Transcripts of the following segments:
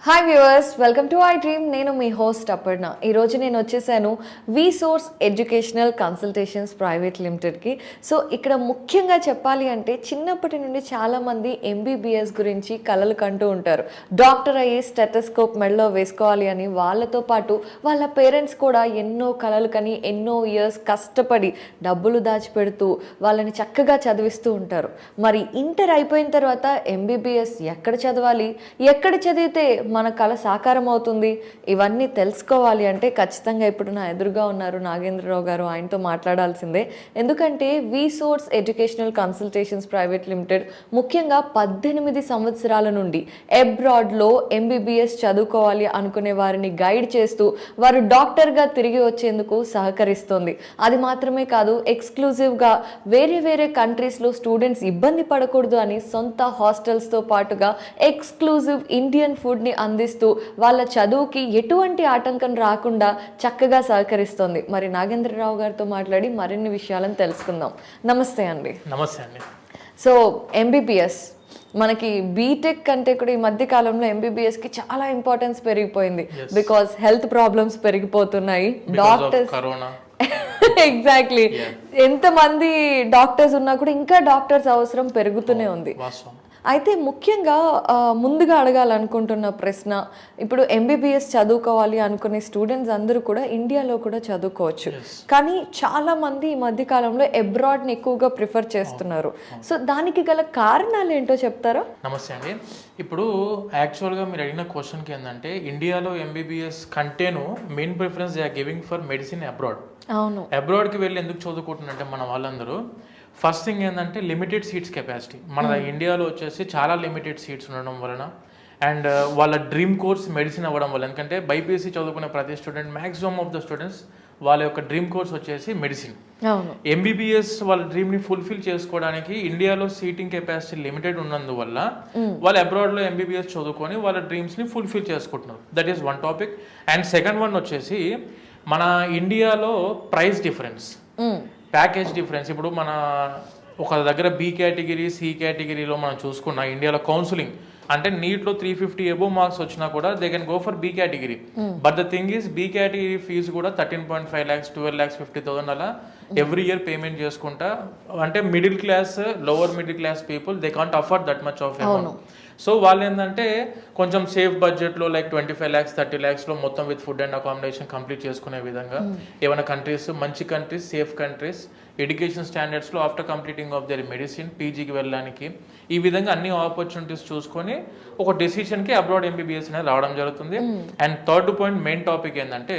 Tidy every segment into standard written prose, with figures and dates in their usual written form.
Hi viewers, welcome to iDream. నేను మీ host Aparna. ఈరోజు నేను వచ్చేసాను VSOURCE ఎడ్యుకేషనల్ కన్సల్టేషన్స్ ప్రైవేట్ లిమిటెడ్కి. సో ఇక్కడ ముఖ్యంగా చెప్పాలి అంటే చిన్నప్పటి నుండి చాలామంది MBBS గురించి కలలు కంటూ ఉంటారు. డాక్టర్ అయ్యి స్టెటస్కోప్ మెడలో వేసుకోవాలి అని. వాళ్ళతో పాటు వాళ్ళ పేరెంట్స్ కూడా ఎన్నో కలలు కని ఎన్నో ఇయర్స్ కష్టపడి డబ్బులు దాచిపెడుతూ వాళ్ళని చక్కగా చదివిస్తూ ఉంటారు. మరి ఇంటర్ అయిపోయిన తర్వాత MBBS ఎక్కడ చదవాలి, ఎక్కడ చదివితే మన కళ సాకారం అవుతుంది, ఇవన్నీ తెలుసుకోవాలి అంటే ఖచ్చితంగా ఇప్పుడు నా ఎదురుగా ఉన్నారు నాగేంద్ర రావు గారు. ఆయనతో మాట్లాడాల్సిందే. ఎందుకంటే VSOURCE educational consultations private limited ముఖ్యంగా 18 సంవత్సరాల నుండి అబ్రాడ్లో MBBS చదువుకోవాలి అనుకునే వారిని గైడ్ చేస్తూ వారు డాక్టర్గా తిరిగి వచ్చేందుకు సహకరిస్తుంది. అది మాత్రమే కాదు, ఎక్స్క్లూజివ్గా వేరే కంట్రీస్లో స్టూడెంట్స్ ఇబ్బంది పడకూడదు అని సొంత హాస్టల్స్తో పాటుగా ఎక్స్క్లూజివ్ ఇండియన్ ఫుడ్ని అందిస్తూ వాళ్ళ చదువుకి ఎటువంటి ఆటంకం రాకుండా చక్కగా సహకరిస్తుంది. మరి నాగేంద్రరావు గారితో మాట్లాడి మరిన్ని విషయాలను తెలుసుకుందాం. నమస్తే అండి. నమస్తే అండి. సో MBBS మనకి బీటెక్ కంటే కూడా ఈ మధ్య కాలంలో MBBSకి చాలా ఇంపార్టెన్స్ పెరిగిపోయింది. బికాస్ హెల్త్ ప్రాబ్లమ్స్ పెరిగిపోతున్నాయి. డాక్టర్స్ ఎగ్జాక్ట్లీ ఎంతమంది డాక్టర్స్ ఉన్నా కూడా ఇంకా డాక్టర్స్ అవసరం పెరుగుతూనే ఉంది. అయితే ముఖ్యంగా ముందుగా అడగాలనుకుంటున్న ప్రశ్న, ఇప్పుడు MBBS చదువుకోవాలి అనుకునే స్టూడెంట్స్ అందరూ కూడా ఇండియాలో కూడా చదువుకోవచ్చు, కానీ చాలామంది ఈ మధ్యకాలంలో అబ్రాడ్ని ఎక్కువగా ప్రిఫర్ చేస్తున్నారు. సో దానికి గల కారణాలు ఏంటో చెప్తారా? నమస్తే అండి. ఇప్పుడు యాక్చువల్గా మీరు అడిగిన క్వశ్చన్కి ఏంటంటే, ఇండియాలో MBBS కంటేను main preference they are giving for medicine abroad. అవును, అబ్రాడ్కి వెళ్ళి ఎందుకు చదువుకుంటున్నారంటే మన వాళ్ళందరూ ఫస్ట్ థింగ్ ఏంటంటే లిమిటెడ్ సీట్స్ కెపాసిటీ. మన ఇండియాలో వచ్చేసి చాలా లిమిటెడ్ సీట్స్ ఉండడం వలన అండ్ వాళ్ళ డ్రీమ్ కోర్స్ మెడిసిన్ అవ్వడం వల్ల, ఎందుకంటే బైపీసీ చదువుకునే ప్రతి student maximum of the students వాళ్ళ యొక్క డ్రీమ్ కోర్స్ వచ్చేసి మెడిసిన్. MBBS వాళ్ళ డ్రీమ్ని ఫుల్ఫిల్ చేసుకోవడానికి ఇండియాలో సీటింగ్ కెపాసిటీ లిమిటెడ్ ఉన్నందువల్ల వాళ్ళు అబ్రాడ్లో MBBS చదువుకొని వాళ్ళ డ్రీమ్స్ని ఫుల్ఫిల్ చేసుకుంటున్నారు. That is one topic. And second one వచ్చేసి మన ఇండియాలో ప్రైస్ డిఫరెన్స్, ప్యాకేజ్ డిఫరెన్స్. ఇప్పుడు మన ఒక దగ్గర B కేటగిరీ C కేటగిరీలో మనం చూసుకున్న ఇండియాలో కౌన్సిలింగ్ అంటే నీట్లో 350 అబోవ్ మార్క్స్ వచ్చినా కూడా they can go for B category. But the thing is B category fees కూడా 13.5 lakhs 12,50,000 అలా ఎవ్రీ ఇయర్ పేమెంట్ చేసుకుంటా. అంటే middle class, lower middle class people they can't afford that much of amount. So వాళ్ళు ఏంటంటే కొంచెం safe బడ్జెట్లో like 25 lakhs 30 lakhsలో మొత్తం with food and accommodation complete చేసుకునే విధంగా ఏమైనా కంట్రీస్, మంచి కంట్రీస్, సేఫ్ కంట్రీస్, ఎడ్యుకేషన్ స్టాండర్డ్స్లో after completing of their medicine పీజీకి వెళ్ళడానికి ఈ విధంగా అన్ని ఆపర్చునిటీస్ చూసుకొని ఒక డెసిషన్కి అబ్రాడ్ MBBS అనేది రావడం జరుగుతుంది. And third point main topic ఏంటంటే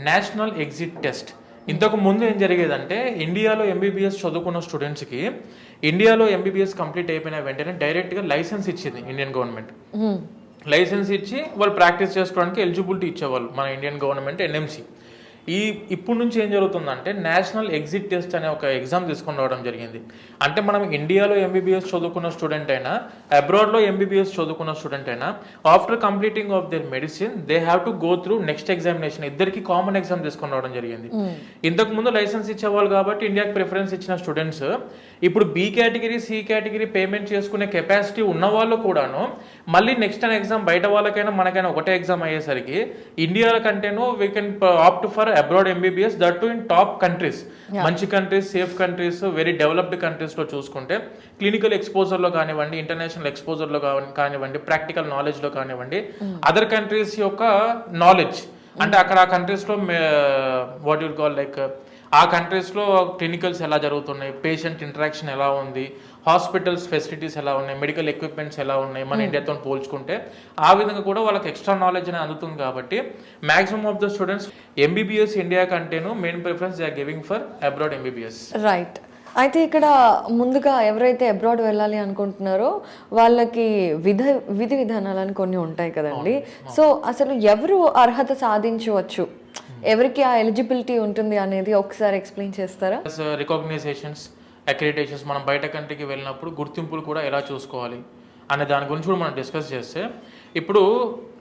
నేషనల్ ఎగ్జిట్ టెస్ట్. ఇంతకు ముందు ఏం జరిగేదంటే ఇండియాలో MBBS చదువుకున్న స్టూడెంట్స్కి ఇండియాలో MBBS కంప్లీట్ అయిపోయిన వెంటనే డైరెక్ట్గా లైసెన్స్ ఇచ్చింది ఇండియన్ గవర్నమెంట్. లైసెన్స్ ఇచ్చి వాళ్ళు ప్రాక్టీస్ చేసుకోవడానికి ఎలిజిబిలిటీ ఇచ్చేవాళ్ళు మన ఇండియన్ గవర్నమెంట్ NMC. ఇప్పుడు నుంచి ఏం జరుగుతుందంటే నేషనల్ ఎగ్జిట్ టెస్ట్ అనే ఒక ఎగ్జామ్ తీసుకొని రావడం జరిగింది. అంటే మనం ఇండియాలో MBBS చదువుకున్న స్టూడెంట్ అయినా అబ్రాడ్లో MBBS చదువుకున్న స్టూడెంట్ అయినా after completing of their medicine they have to go through next examination. ఇద్దరికి కామన్ ఎగ్జామ్ తీసుకొని రావడం జరిగింది. ఇంతకు ముందు లైసెన్స్ ఇచ్చేవాళ్ళు కాబట్టి ఇండియాకి ప్రిఫరెన్స్ ఇచ్చిన స్టూడెంట్స్ ఇప్పుడు B category C category payment చేసుకునే కెపాసిటీ ఉన్న వాళ్ళు కూడాను మళ్ళీ నెక్స్ట్ అనే ఎగ్జామ్ బయట వాళ్ళకైనా మనకైనా ఒకటే ఎగ్జామ్ అయ్యేసరికి ఇండియా కంటేను we can opt for abroad MBBS, that too in top countries, మంచి countries, safe countries, very developed కంట్రీస్లో చూసుకుంటే క్లినికల్ ఎక్స్పోజర్లో కానివ్వండి, ఇంటర్నేషనల్ ఎక్స్పోజర్లో కానివ్వండి, ప్రాక్టికల్ నాలెడ్జ్లో కానివ్వండి, అదర్ కంట్రీస్ యొక్క నాలెడ్జ్ అంటే అక్కడ ఆ కంట్రీస్లో వాట్ యు కాల్ లైక్ ఆ కంట్రీస్లో క్లినికల్స్ ఎలా జరుగుతున్నాయి, పేషెంట్ ఇంటరాక్షన్ ఎలా ఉంది, హాస్పిటల్స్ ఫెసిలిటీస్ ఎలా ఉన్నాయి, మెడికల్ ఎక్విప్మెంట్స్ ఎలా ఉన్నాయి మన ఇండియాతో పోల్చుకుంటే, ఆ విధంగా కూడా వాళ్ళకి ఎక్స్ట్రా నాలెడ్జ్ అనేది అందుతుంది. కాబట్టి maximum of the students MBBS India కంటేను main preference they are giving for abroad MBBS. Right. అయితే ఇక్కడ ముందుగా ఎవరైతే అబ్రాడ్ వెళ్ళాలి అనుకుంటున్నారో వాళ్ళకి విధి విధానాలని కొన్ని ఉంటాయి కదండి. సో అసలు ఎవరు అర్హత సాధించవచ్చు, ఎవరికి ఆ ఎలిజిబిలిటీ ఉంటుంది అనేది ఒకసారి ఎక్స్ప్లెయిన్ చేస్తారా? రికగ్నైజేషన్స్, అక్రిడిటేషన్స్, మనం బయట కంట్రీకి వెళ్ళినప్పుడు గుర్తింపులు కూడా ఎలా చూసుకోవాలి అనే దాని గురించి కూడా మనం డిస్కస్ చేస్తే, ఇప్పుడు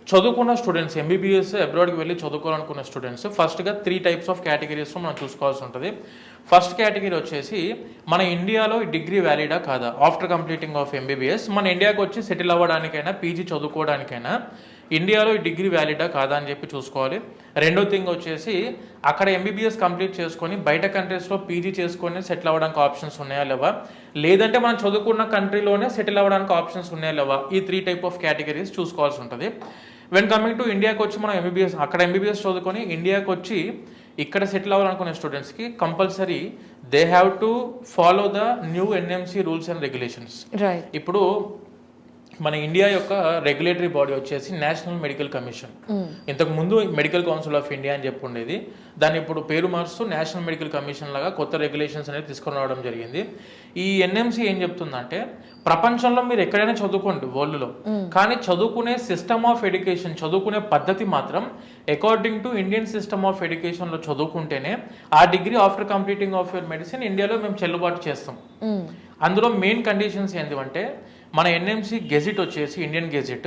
చదువుకున్న స్టూడెంట్స్ ఎంబీబీఎస్ అబ్రాడ్కి వెళ్ళి చదువుకోవాలనుకున్న స్టూడెంట్స్ ఫస్ట్గా 3 టైప్స్ ఆఫ్ కేటగిరీస్లో మనం చూసుకోవాల్సి ఉంటుంది. ఫస్ట్ కేటగిరీ వచ్చేసి మన ఇండియాలో డిగ్రీ వ్యాలిడా కాదా, ఆఫ్టర్ కంప్లీటింగ్ ఆఫ్ ఎంబీబీఎస్ మన ఇండియాకి వచ్చి సెటిల్ అవ్వడానికైనా పీజీ చదువుకోవడానికైనా ఇండియాలో ఈ డిగ్రీ వ్యాలిడా కాదా అని చెప్పి చూసుకోవాలి. రెండో థింగ్ వచ్చేసి అక్కడ ఎంబీబీఎస్ కంప్లీట్ చేసుకొని బయట కంట్రీస్లో పీజీ చేసుకొని సెటిల్ అవ్వడానికి ఆప్షన్స్ ఉన్నాయా లేవా, లేదంటే మనం చదువుకున్న కంట్రీలోనే సెటిల్ అవ్వడానికి ఆప్షన్స్ ఉన్నాయా లేవా, ఈ 3 టైప్ ఆఫ్ కేటగిరీస్ చూసుకోవాల్సి ఉంటుంది. వెన్ కమింగ్ టు ఇండియాకి వచ్చి మనం ఎంబీబీఎస్ అక్కడ ఎంబీబీఎస్ చదువుకొని ఇండియాకి వచ్చి ఇక్కడ సెటిల్ అవ్వాలనుకునే స్టూడెంట్స్కి compulsory they have to follow the new NMC rules and regulations. ఇప్పుడు మన ఇండియా యొక్క రెగ్యులేటరీ బాడీ వచ్చేసి నేషనల్ మెడికల్ కమిషన్. ఇంతకు ముందు మెడికల్ కౌన్సిల్ ఆఫ్ ఇండియా అని చెప్పి ఉండేది, దాన్ని ఇప్పుడు పేరు మారుస్తూ నేషనల్ మెడికల్ కమిషన్ లాగా కొత్త రెగ్యులేషన్స్ అనేది తీసుకొని రావడం జరిగింది. ఈ ఎన్ఎంసీ ఏం చెప్తుందంటే ప్రపంచంలో మీరు ఎక్కడైనా చదువుకోండి వరల్డ్లో, కానీ చదువుకునే సిస్టమ్ ఆఫ్ ఎడ్యుకేషన్ చదువుకునే పద్ధతి మాత్రం according to Indian system of ఎడ్యుకేషన్లో చదువుకుంటేనే ఆ degree after completing of your medicine ఇండియాలో మేము చెల్లుబాటు చేస్తాం. అందులో మెయిన్ కండిషన్స్ ఏంటంటే మన ఎన్ఎంసీ గెజిట్ వచ్చేసి ఇండియన్ గెజిట్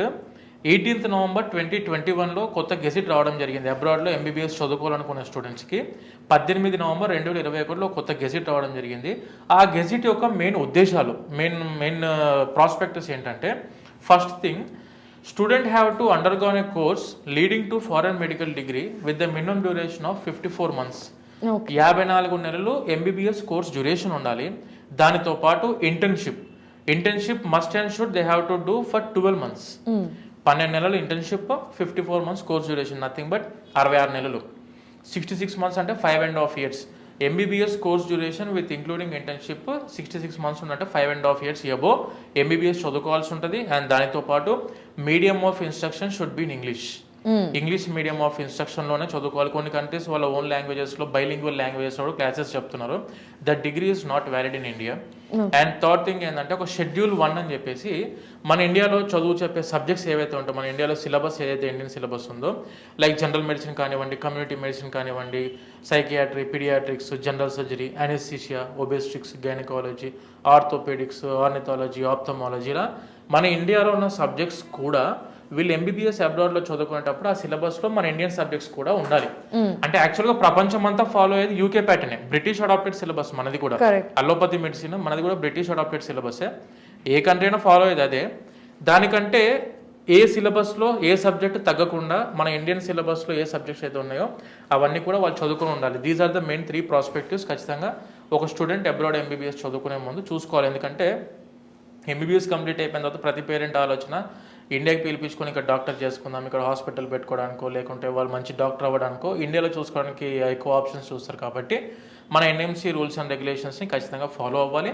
18 నవంబర్ 2021లో కొత్త గెజిట్ రావడం జరిగింది. అబ్రాడ్లో ఎంబీబీఎస్ చదువుకోవాలనుకునే స్టూడెంట్స్కి 18 నవంబర్ 2021లో కొత్త గెజిట్ రావడం జరిగింది. ఆ గెజిట్ యొక్క మెయిన్ ఉద్దేశాలు మెయిన్ ప్రాస్పెక్టస్ ఏంటంటే first thing, student have to undergone A course leading to foreign medical degree with the minimum duration of 54 months. 54 నెలలు ఎంబీబీఎస్ కోర్స్ డ్యూరేషన్ ఉండాలి. దానితో పాటు internship must and should they have to do for 12 months. 12 నెలలు internship, 54 months course duration, nothing but 66 నెలలు, 66 months అంటే 5.5 years. MBBS course duration with including internship 66 months ఉందంటే 5.5 years above MBBS చదువుకోవాల్సి ఉంటుంది. And దానితో పాటు medium of instruction should be in English medium of ఇన్స్ట్రక్షన్లోనే చదువుకోవాలి. కొన్ని కంట్రీస్ వాళ్ళ ఓన్ లాంగ్వేజెస్లో బైలింగ్వల్ లాంగ్వేజెస్లో క్లాసెస్ చెప్తున్నారు. That degree is not valid in India. And third thing ఏంటంటే ఒక షెడ్యూల్ 1 అని చెప్పేసి మన ఇండియాలో చదువు చెప్పే సబ్జెక్ట్స్ ఏవైతే ఉంటాయో మన ఇండియాలో సిలబస్ ఏదైతే ఇండియన్ సిలబస్ ఉందో, లైక్ జనరల్ మెడిసిన్ కానివ్వండి, కమ్యూనిటీ మెడిసిన్ కానివ్వండి, psychiatry, paediatrics, general surgery, anaesthesia, obstetrics, gynaecology, orthopaedics, ornithology, ఆప్థమాలజీలా మన ఇండియాలో ఉన్న సబ్జెక్ట్స్ కూడా వీళ్ళు ఎంబీబీఎస్ అబ్రాడ్లో చదువుకునేటప్పుడు ఆ సిలబస్లో మన ఇండియన్ సబ్జెక్ట్స్ కూడా ఉండాలి. అంటే యాక్చువల్గా ప్రపంచం అంతా ఫాలో అయ్యేది యూకే ప్యాటర్నే, బ్రిటిష్ అడాప్టెడ్ సిలబస్ మనది కూడా. అలోపతి మెడిసిన్ మనది కూడా బ్రిటిష్ అడాప్టెడ్ సిలబసే, ఏ కంట్రీ అయినా ఫాలో అయ్యేది అదే. దానికంటే ఏ సిలబస్లో ఏ సబ్జెక్ట్ తగ్గకుండా మన ఇండియన్ సిలబస్లో ఏ సబ్జెక్ట్స్ అయితే ఉన్నాయో అవన్నీ కూడా వాళ్ళు చదువుకుని ఉండాలి. These are the main 3 prospectives ఖచ్చితంగా ఒక స్టూడెంట్ అబ్రాడ్ ఎంబీబీఎస్ చదువుకునే ముందు చూసుకోవాలి. ఎందుకంటే ఎంబీబీఎస్ కంప్లీట్ అయిపోయిన తర్వాత ప్రతి పేరెంట్ ఆలోచన ఇండియాకి పిలిపించుకొని ఇక్కడ డాక్టర్ చేసుకుందాం, ఇక్కడ హాస్పిటల్ పెట్టుకోవడానికో లేకుంటే వాళ్ళు మంచి డాక్టర్ అవ్వడానికో ఇండియాలో చూసుకోవడానికి ఎక్కువ ఆప్షన్స్ చూస్తారు. కాబట్టి మన ఎన్ఎంసీ రూల్స్ అండ్ రెగ్యులేషన్స్ని ఖచ్చితంగా ఫాలో అవ్వాలి.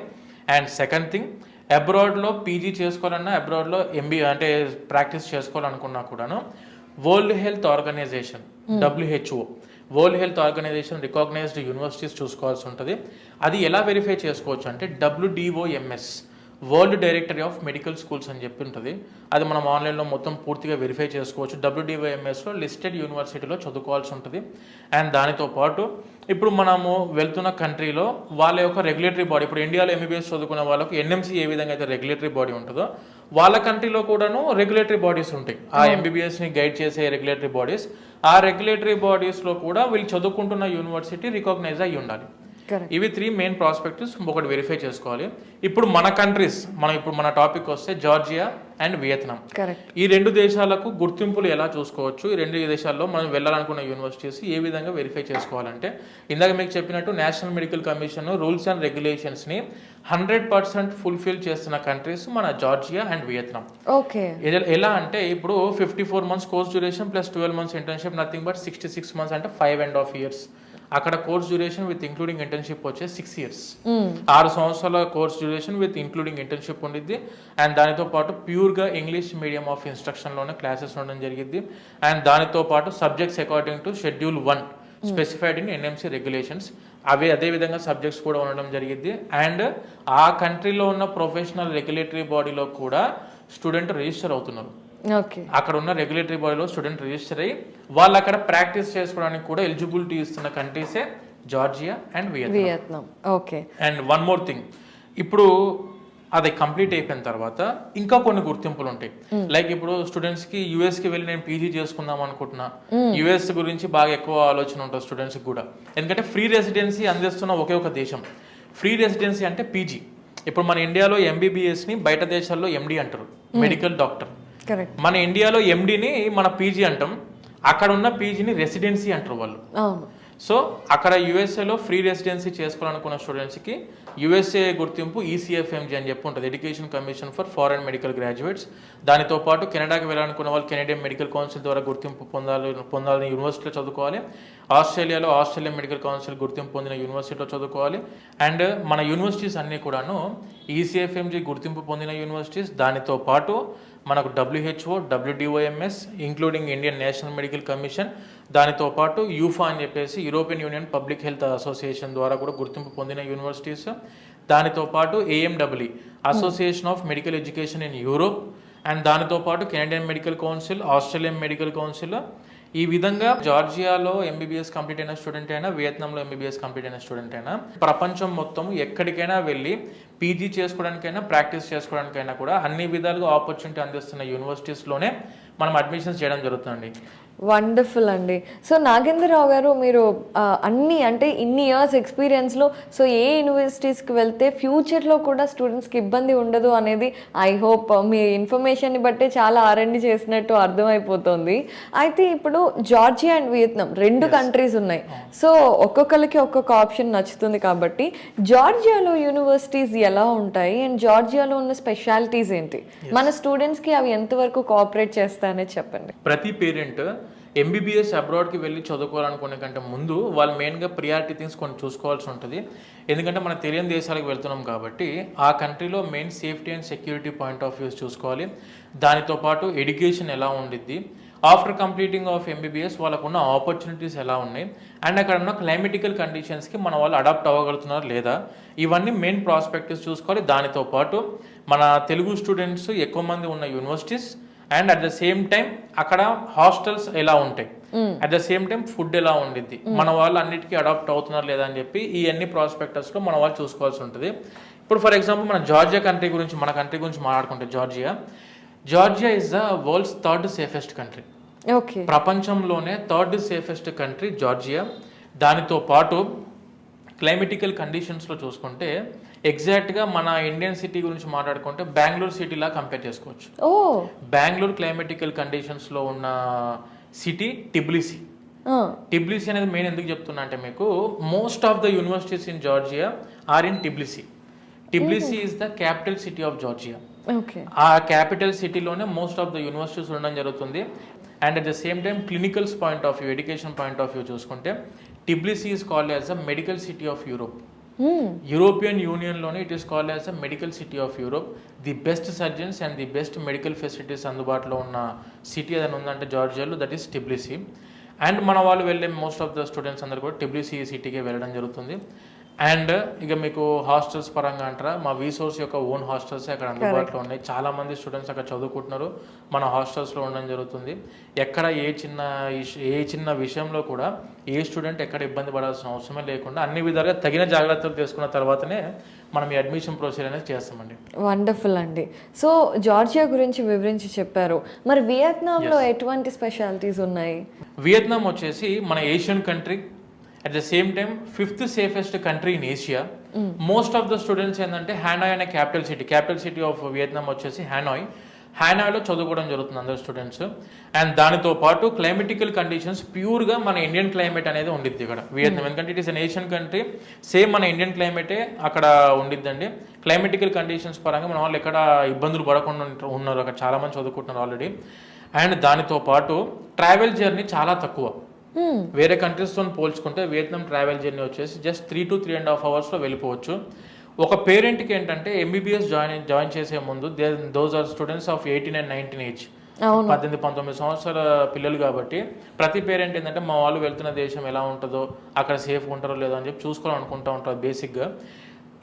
అండ్ సెకండ్ థింగ్, అబ్రాడ్లో పీజీ చేసుకోవాలన్నా అబ్రాడ్లో అంటే ప్రాక్టీస్ చేసుకోవాలనుకున్నా కూడాను world health organization WHO world health organization recognized universities చూసుకోవాల్సి ఉంటుంది. అది ఎలా వెరిఫై చేసుకోవచ్చు అంటే WDOMS world directory of medical schools అని చెప్పి ఉంటుంది. అది మనం ఆన్లైన్లో మొత్తం పూర్తిగా వెరిఫై చేసుకోవచ్చు. WDOMSలో లిస్టెడ్ యూనివర్సిటీలో చదువుకోవాల్సి ఉంటుంది. అండ్ దానితో పాటు ఇప్పుడు మనము వెళ్తున్న కంట్రీలో వాళ్ళ యొక్క రెగ్యులేటరీ బాడీ, ఇప్పుడు ఇండియాలో ఎంబీబీఎస్ చదువుకునే వాళ్ళకు ఎన్ఎంసీ ఏ విధంగా అయితే రెగ్యులేటరీ బాడీ ఉంటుందో వాళ్ళ కంట్రీలో కూడాను రెగ్యులేటరీ బాడీస్ ఉంటాయి. ఆ ఎంబీబీఎస్ని గైడ్ చేసే రెగ్యులేటరీ బాడీస్, ఆ రెగ్యులేటరీ బాడీస్లో కూడా వీళ్ళు చదువుకుంటున్న యూనివర్సిటీ రికాగ్నైజ్ అయ్యి ఉండాలి. ఇవి 3 మెయిన్ ప్రాస్పెక్టివ్స్ ఒకటి వెరిఫై చేసుకోవాలి. ఇప్పుడు మన కంట్రీస్ ఇప్పుడు మన టాపిక్ వస్తే జార్జియా అండ్ వియత్నాం, ఈ 2 దేశాలకు గుర్తింపులు ఎలా చూసుకోవచ్చు, ఈ 2 దేశాల్లో మనం వెళ్ళాలనుకున్న యూనివర్సిటీస్ ఏ విధంగా వెరిఫై చేసుకోవాలంటే ఇందాక మీకు చెప్పినట్టు national medical commission rules and రెగ్యులేషన్స్ని 100% ఫుల్ఫిల్ చేస్తున్న కంట్రీస్ మన జార్జియా అండ్ వియత్నాం. ఎలా అంటే ఇప్పుడు 54 months course duration plus 12 months internship, nothing but 66 months అంటే 5.5 years. అక్కడ course duration with including internship వచ్చే 6 years. 6 సంవత్సరాల course duration with including internship ఉండిద్ది. అండ్ దానితో పాటు ప్యూర్గా ఇంగ్లీష్ మీడియం ఆఫ్ ఇన్స్ట్రక్షన్లోనే క్లాసెస్ ఉండడం జరిగింది. అండ్ దానితో పాటు subjects according to schedule 1 specified in NMC regulations అదే విధంగా సబ్జెక్ట్స్ కూడా ఉండడం జరిగింది. అండ్ ఆ కంట్రీలో ఉన్న ప్రొఫెషనల్ రెగ్యులేటరీ బాడీలో కూడా స్టూడెంట్ రిజిస్టర్ అవుతున్నారు. అక్కడ ఉన్న రెగ్యులేటరీ బాడీలో స్టూడెంట్ రిజిస్టర్ అయ్యి వాళ్ళు అక్కడ ప్రాక్టీస్ చేసుకోవడానికి కూడా ఎలిజిబిలిటీ ఇస్తున్న కంట్రీసే Georgia and Vietnam. And one more thing, ఇప్పుడు అది కంప్లీట్ అయిపోయిన తర్వాత ఇంకా కొన్ని గుర్తింపులు ఉంటాయి. లైక్ ఇప్పుడు స్టూడెంట్స్ కి యుఎస్ కి వెళ్ళి నేను పీజీ చేసుకుందాం అనుకుంటున్నా, యుఎస్ గురించి బాగా ఎక్కువ ఆలోచన ఉంటుంది స్టూడెంట్స్ కూడా. ఎందుకంటే ఫ్రీ రెసిడెన్సీ అందిస్తున్న ఒకే ఒక దేశం. ఫ్రీ రెసిడెన్సీ అంటే పీజీ. ఇప్పుడు మన ఇండియాలో ఎంబీబీఎస్ ని బయట దేశాల్లో ఎండి అంటారు, మెడికల్ డాక్టర్. మన ఇండియాలో ఎండిని మన పీజీ అంటాం, అక్కడ ఉన్న పీజీని రెసిడెన్సీ అంటారు వాళ్ళు. సో అక్కడ యుఎస్ఏలో ఫ్రీ రెసిడెన్సీ చేసుకోవాలనుకున్న స్టూడెంట్స్కి యుఎస్ఏ గుర్తింపు ఈసీఎఫ్ఎంజీ అని చెప్పి ఉంటుంది, education commission for foreign medical graduates. దానితో పాటు కెనడాకి వెళ్ళాలనుకున్న వాళ్ళు కెనడియన్ మెడికల్ కౌన్సిల్ ద్వారా గుర్తింపు పొందాలని యూనివర్సిటీలో చదువుకోవాలి. ఆస్ట్రేలియాలో ఆస్ట్రేలియన్ మెడికల్ కౌన్సిల్ గుర్తింపు పొందిన యూనివర్సిటీలో చదువుకోవాలి. అండ్ మన యూనివర్సిటీస్ అన్నీ కూడాను ఈసీఎఫ్ఎంజీ గుర్తింపు పొందిన యూనివర్సిటీస్. దానితో పాటు మనకు WHO, WDOMS including Indian national medical commission, దానితో పాటు యూఫా అని చెప్పేసి European union public health association ద్వారా కూడా గుర్తింపు పొందిన యూనివర్సిటీస్. దానితో పాటు AMEE association of medical education in Europe. And దానితో పాటు Canadian medical council, Australian medical council. ఈ విధంగా జార్జియాలో ఎంబీబీఎస్ కంప్లీట్ అయిన స్టూడెంట్ అయినా, వియత్నాంలో ఎంబీబీఎస్ కంప్లీట్ అయిన స్టూడెంట్ అయినా, ప్రపంచం మొత్తం ఎక్కడికైనా వెళ్ళి పీజీ చేసుకోవడానికైనా ప్రాక్టీస్ చేసుకోవడానికైనా కూడా అన్ని విధాలుగా ఆపర్చునిటీ అందిస్తున్న యూనివర్సిటీస్లోనే మనం అడ్మిషన్స్ చేయడం జరుగుతుంది. వండర్ఫుల్ అండి. సో నాగేంద్రరావు గారు, మీరు ఇన్ని ఇయర్స్ ఎక్స్పీరియన్స్లో సో ఏ యూనివర్సిటీస్కి వెళ్తే ఫ్యూచర్లో కూడా స్టూడెంట్స్కి ఇబ్బంది ఉండదు అనేది ఐ హోప్ మీ ఇన్ఫర్మేషన్ని బట్టే చాలా R&D చేసినట్టు అర్థమైపోతుంది. అయితే ఇప్పుడు జార్జియా అండ్ వియత్నాం రెండు కంట్రీస్ ఉన్నాయి. సో ఒక్కొక్కరికి ఒక్కొక్క ఆప్షన్ నచ్చుతుంది కాబట్టి జార్జియాలో యూనివర్సిటీస్ ఎలా ఉంటాయి అండ్ జార్జియాలో ఉన్న స్పెషాలిటీస్ ఏంటి, మన స్టూడెంట్స్కి అవి ఎంతవరకు కోఆపరేట్ చేస్తాయనేది చెప్పండి. ప్రతి పేరెంట్ ఎంబీబీఎస్ అబ్రాడ్కి వెళ్ళి చదువుకోవాలనుకునే కంటే ముందు వాళ్ళు మెయిన్గా ప్రియారిటీ థింగ్స్ కొన్ని చూసుకోవాల్సి ఉంటుంది. ఎందుకంటే మనం తెలియని దేశాలకు వెళ్తున్నాం కాబట్టి ఆ కంట్రీలో main safety and security point of views చూసుకోవాలి. దానితో పాటు ఎడ్యుకేషన్ ఎలా ఉండిద్ది, ఆఫ్టర్ కంప్లీటింగ్ ఆఫ్ ఎంబీబీఎస్ వాళ్ళకున్న ఆపర్చునిటీస్ ఎలా ఉన్నాయి, అండ్ అక్కడ ఉన్న క్లైమేటికల్ కండిషన్స్కి మన వాళ్ళు అడాప్ట్ అవ్వగలుగుతున్నారు లేదా, ఇవన్నీ మెయిన్ ప్రాస్పెక్టివ్స్ చూసుకోవాలి. దానితో పాటు మన తెలుగు స్టూడెంట్స్ ఎక్కువ మంది ఉన్న universities, and at the same time అక్కడ హాస్టల్స్ ఎలా ఉంటాయి, at the same time food ఎలా ఉండిద్ది, మన వాళ్ళు అన్నిటికీ అడాప్ట్ అవుతున్నారు లేదా అని చెప్పి ఈ అన్ని ప్రాస్పెక్టర్స్లో మన వాళ్ళు చూసుకోవాల్సి ఉంటుంది. ఇప్పుడు ఫర్ ఎగ్జాంపుల్ మన జార్జియా కంట్రీ గురించి, మన కంట్రీ గురించి మాట్లాడుకుంటే Georgia is the world's 3rd safest country. ప్రపంచంలోనే 3rd సేఫెస్ట్ కంట్రీ జార్జియా. దానితో పాటు క్లైమేటికల్ కండిషన్స్లో చూసుకుంటే ఎగ్జాక్ట్గా మన ఇండియన్ సిటీ గురించి మాట్లాడుకుంటే బెంగళూరు సిటీలా కంపేర్ చేసుకోవచ్చు. బెంగళూరు క్లైమేటికల్ కండిషన్స్లో ఉన్న సిటీ టిబ్లిసీ. టిబ్లిసీ అనేది మెయిన్ ఎందుకు చెప్తున్నా అంటే, మీకు most of the universities in Georgia are in Tbilisi. Tbilisi is the capital city of Georgia. ఆ క్యాపిటల్ సిటీలోనే మోస్ట్ ఆఫ్ ద యూనివర్సిటీస్ ఉండడం జరుగుతుంది. And at the same time clinicals point of view, education point of view చూసుకుంటే Tbilisi is called as a medical city of Europe. European యూనియన్లోనే it is called as a medical city of Europe. The best surgeons and the best medical facilities అందుబాటులో ఉన్న city ఏదైనా ఉందంటే జార్జియాలో, that is టిబ్లిసీ. And మన వాళ్ళు వెళ్ళే most of the students అందరూ కూడా టిబ్లిసీ సిటీకి వెళ్ళడం జరుగుతుంది. అండ్ ఇక మీకు హాస్టల్స్ పరంగా అంటారా, మా VSOURCE యొక్క ఓన్ హాస్టల్స్ అక్కడ అందుబాటులో ఉన్నాయి. చాలా మంది స్టూడెంట్స్ అక్కడ చదువుకుంటున్నారు, మన హాస్టల్స్లో ఉండడం జరుగుతుంది. ఎక్కడ ఏ చిన్న విషయంలో కూడా ఏ స్టూడెంట్ ఎక్కడ ఇబ్బంది పడాల్సిన అవసరమే లేకుండా అన్ని విధాలుగా తగిన జాగ్రత్తలు తీసుకున్న తర్వాతనే మనం ఈ అడ్మిషన్ ప్రొసీజర్ అనేది చేస్తామండి. వండర్ఫుల్ అండి. సో జార్జియా గురించి వివరించి చెప్పారు. మరి వియత్నాంలో ఎటువంటి స్పెషాలిటీస్ ఉన్నాయి? వియత్నాం వచ్చేసి మన Asian country, at the same time 5th safest country in Asia. Most of the students ఏంటంటే హ్యానాయ్ అనే క్యాపిటల్ సిటీ ఆఫ్ వియత్నాం వచ్చేసి హ్యానాయ్లో చదువుకోవడం జరుగుతుంది అందరు స్టూడెంట్స్. అండ్ దానితో పాటు క్లైమేటికల్ కండిషన్స్ ప్యూర్గా మన ఇండియన్ క్లైమేట్ అనేది ఉండిద్ది ఇక్కడ వియత్నాం. ఎందుకంటే it is an Asian country, same మన ఇండియన్ క్లైమేటే అక్కడ ఉండిద్దండి. క్లైమేటికల్ కండిషన్స్ పరంగా మన వాళ్ళు ఎక్కడ ఇబ్బందులు పడకుండా ఉన్నారు, అక్కడ చాలా మంది చదువుకుంటున్నారు ఆల్రెడీ. అండ్ దానితో పాటు ట్రావెల్ జర్నీ చాలా తక్కువ. వేరే కంట్రీస్తో పోల్చుకుంటే వియత్నాం ట్రావెల్ జర్నీ వచ్చేసి జస్ట్ 3 to 3.5 hours వెళ్ళిపోవచ్చు. ఒక పేరెంట్కి ఏంటంటే ఎంబీబీఎస్ జాయిన్ చేసే ముందు those are students of 18 and 19 age, 18-19 సంవత్సరాల పిల్లలు కాబట్టి ప్రతి పేరెంట్ ఏంటంటే మా వాళ్ళు వెళ్తున్న దేశం ఎలా ఉంటుందో, అక్కడ సేఫ్గా ఉంటారో లేదో అని చెప్పి చూసుకోవాలనుకుంటూ ఉంటారు బేసిక్గా.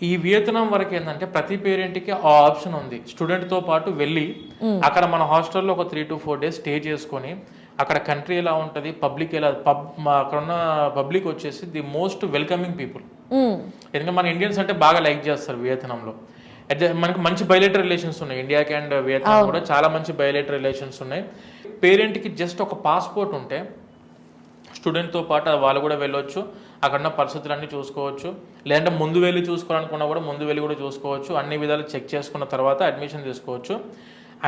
ఈ వియత్నాం వరకు ఏంటంటే ప్రతి పేరెంట్కి ఆ ఆప్షన్ ఉంది, స్టూడెంట్తో పాటు వెళ్ళి అక్కడ మన హాస్టల్లో ఒక 3 to 4 days స్టే చేసుకొని అక్కడ కంట్రీ ఎలా ఉంటుంది, పబ్లిక్ ఎలా, అక్కడ ఉన్న పబ్లిక్ వచ్చేసి ది మోస్ట్ వెల్కమింగ్ పీపుల్. ఎందుకంటే మన ఇండియన్స్ అంటే బాగా లైక్ చేస్తారు వియత్నాంలో. మనకి మంచి బయలేటర్ రిలేషన్స్ ఉన్నాయి, ఇండియాకి అండ్ వియత్నాం కూడా చాలా మంచి బయలేటర్ రిలేషన్స్ ఉన్నాయి. పేరెంట్కి జస్ట్ ఒక పాస్పోర్ట్ ఉంటే స్టూడెంట్తో పాటు వాళ్ళు కూడా వెళ్ళొచ్చు, అక్కడున్న పరిస్థితులన్నీ చూసుకోవచ్చు. లేదంటే ముందు వెళ్ళి చూసుకోవాలనుకున్నా కూడా ముందు వెళ్ళి కూడా చూసుకోవచ్చు. అన్ని విధాలు చెక్ చేసుకున్న తర్వాత అడ్మిషన్ తీసుకోవచ్చు.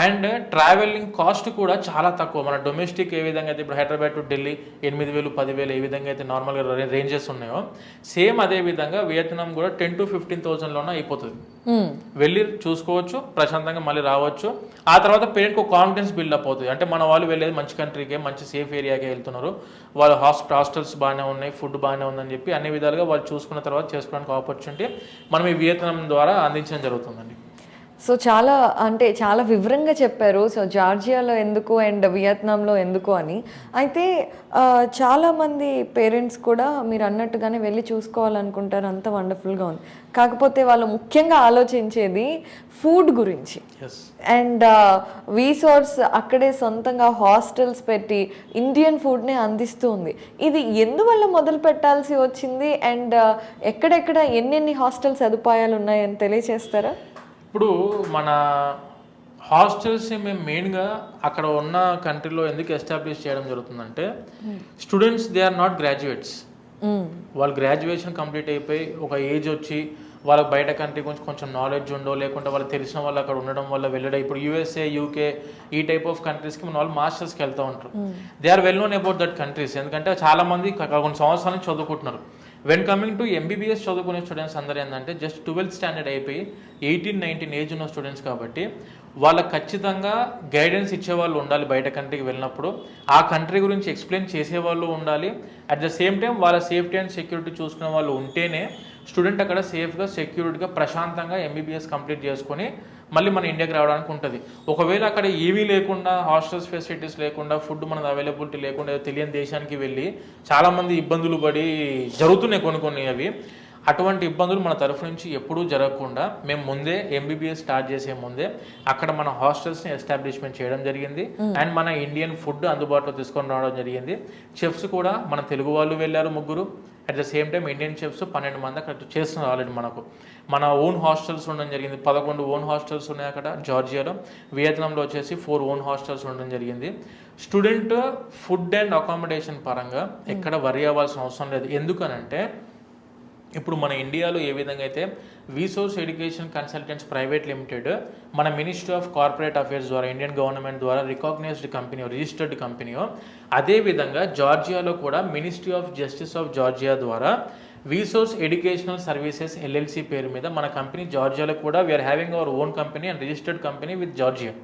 అండ్ ట్రావెలింగ్ కాస్ట్ కూడా చాలా తక్కువ. మన డొమెస్టిక్ ఏ విధంగా అయితే ఇప్పుడు హైదరాబాద్ టు ఢిల్లీ 8,000 10,000 ఏ విధంగా అయితే నార్మల్గా రేంజెస్ ఉన్నాయో, సేమ్ అదే విధంగా వియత్నాం కూడా 10,000 to 15,000లోనే అయిపోతుంది. వెళ్ళి చూసుకోవచ్చు, ప్రశాంతంగా మళ్ళీ రావచ్చు. ఆ తర్వాత పేరెంట్కి ఒక కాన్ఫిడెన్స్ బిల్డప్ అవుతుంది. అంటే మన వాళ్ళు వెళ్ళేది మంచి కంట్రీకే, మంచి సేఫ్ ఏరియాకే వెళ్తున్నారు, వాళ్ళ హాస్టల్స్ బాగానే ఉన్నాయి, ఫుడ్ బాగానే ఉందని చెప్పి అన్ని విధాలుగా వాళ్ళు చూసుకున్న తర్వాత చేసుకోవడానికి ఆపర్చునిటీ మనం ఈ వియత్నాం ద్వారా అందించడం జరుగుతుందండి. సో చాలా వివరంగా చెప్పారు. సో జార్జియాలో ఎందుకు అండ్ వియత్నాంలో ఎందుకు అని. అయితే చాలామంది పేరెంట్స్ కూడా మీరు అన్నట్టుగానే వెళ్ళి చూసుకోవాలనుకుంటారు, అంత వండర్ఫుల్గా ఉంది. కాకపోతే వాళ్ళు ముఖ్యంగా ఆలోచించేది ఫుడ్ గురించి. అండ్ VSOURCE అక్కడే సొంతంగా హాస్టల్స్ పెట్టి ఇండియన్ ఫుడ్ని అందిస్తూ ఉంది. ఇది ఎందువల్ల మొదలు పెట్టాల్సి వచ్చింది అండ్ ఎక్కడెక్కడ ఎన్నెన్ని హాస్టల్ సదుపాయాలు ఉన్నాయని తెలియచేస్తారా? ఇప్పుడు మన హాస్టల్స్ని మేము మెయిన్గా అక్కడ ఉన్న కంట్రీలో ఎందుకు ఎస్టాబ్లిష్ చేయడం జరుగుతుందంటే, students they are not graduates. వాళ్ళు గ్రాడ్యుయేషన్ కంప్లీట్ అయిపోయి ఒక ఏజ్ వచ్చి వాళ్ళకి బయట కంట్రీ గురించి కొంచెం నాలెడ్జ్ ఉండో, లేకుంటే వాళ్ళకి తెలిసిన వాళ్ళు అక్కడ ఉండడం వల్ల వెళ్ళడం. ఇప్పుడు USA UK ఈ టైప్ ఆఫ్ కంట్రీస్కి మన వాళ్ళు మాస్టర్స్కి వెళ్తూ ఉంటారు. They are well known about that countries, ఎందుకంటే చాలామంది కొన్ని సంవత్సరాల నుంచి చదువుకుంటున్నారు. వెన్ కమింగ్ టు MBBS చదువుకునే స్టూడెంట్స్ అందరూ ఏంటంటే జస్ట్ 12th స్టాండర్డ్ అయిపోయి 18-19 ఏజ్ ఉన్న స్టూడెంట్స్ కాబట్టి వాళ్ళకి ఖచ్చితంగా గైడెన్స్ ఇచ్చేవాళ్ళు ఉండాలి. బయట కంట్రీకి వెళ్ళినప్పుడు ఆ కంట్రీ గురించి ఎక్స్ప్లెయిన్ చేసేవాళ్ళు ఉండాలి. అట్ ద సేమ్ టైం వాళ్ళ సేఫ్టీ అండ్ సెక్యూరిటీ చూసుకునే వాళ్ళు ఉంటేనే స్టూడెంట్ అక్కడ సేఫ్గా సెక్యూరిటీగా ప్రశాంతంగా MBBS కంప్లీట్ చేసుకొని మళ్ళీ మన ఇండియాకి రావడానికి ఉంటుంది. ఒకవేళ అక్కడ ఏమీ లేకుండా, హాస్టల్స్ ఫెసిలిటీస్ లేకుండా, ఫుడ్ మనది అవైలబిలిటీ లేకుండా తెలియని దేశానికి వెళ్ళి చాలామంది ఇబ్బందులు పడి జరుగుతున్నాయి కొన్ని అవి. అటువంటి ఇబ్బందులు మన తరఫు నుంచి ఎప్పుడూ జరగకుండా మేము ముందే MBBS స్టార్ట్ చేసే ముందే అక్కడ మన హాస్టల్స్ని ఎస్టాబ్లిష్మెంట్ చేయడం జరిగింది. అండ్ మన ఇండియన్ ఫుడ్ అందుబాటులో తీసుకొని రావడం జరిగింది. చెఫ్స్ కూడా మన తెలుగు వాళ్ళు వెళ్ళారు 3. At the same time Indian chefs 12 మంది అక్కడ చేస్తున్నారు ఆల్రెడీ. మన ఓన్ హాస్టల్స్ ఉండడం జరిగింది. 11 ఓన్ హాస్టల్స్ ఉన్నాయి అక్కడ జార్జియాలో. వియత్నాంలో వచ్చేసి 4 ఓన్ హాస్టల్స్ ఉండడం జరిగింది. స్టూడెంట్ ఫుడ్ అండ్ అకామిడేషన్ పరంగా ఎక్కడ వరి అవ్వాల్సిన అవసరం లేదు. ఎందుకనంటే ఇప్పుడు మన ఇండియాలో ఏ విధంగా అయితే VSOURCE education consultants private limited మన మినిస్ట్రీ ఆఫ్ కార్పొరేట్ అఫేర్స్ ద్వారా ఇండియన్ గవర్నమెంట్ ద్వారా రికాగ్నైజ్డ్ కంపెనీ, రిజిస్టర్డ్ కంపెనీయో, అదేవిధంగా జార్జియాలో కూడా ministry of justice of Georgia ద్వారా VSOURCE ఎడ్యుకేషనల్ సర్వీసెస్ LLC పేరు మీద మన కంపెనీ జార్జియాలో కూడా we are having our own company and registered company with Georgia.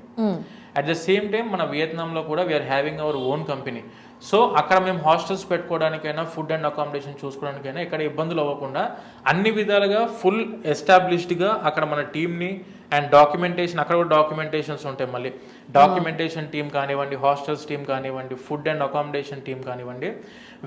At the same time మన వియత్నాంలో కూడా we are having our own company. So అక్కడ మేము హాస్టల్స్ పెట్టుకోవడానికైనా, ఫుడ్ అండ్ అకామిడేషన్ చూసుకోవడానికైనా ఇక్కడ ఇబ్బందులు అవ్వకుండా అన్ని విధాలుగా ఫుల్ ఎస్టాబ్లిష్డ్గా అక్కడ మన టీమ్ని అండ్ డాక్యుమెంటేషన్, అక్కడ కూడా డాక్యుమెంటేషన్స్ ఉంటాయి. మళ్ళీ డాక్యుమెంటేషన్ టీమ్ కానివ్వండి, హాస్టల్స్ టీమ్ కానివ్వండి, ఫుడ్ అండ్ అకామిడేషన్ టీమ్ కానివ్వండి,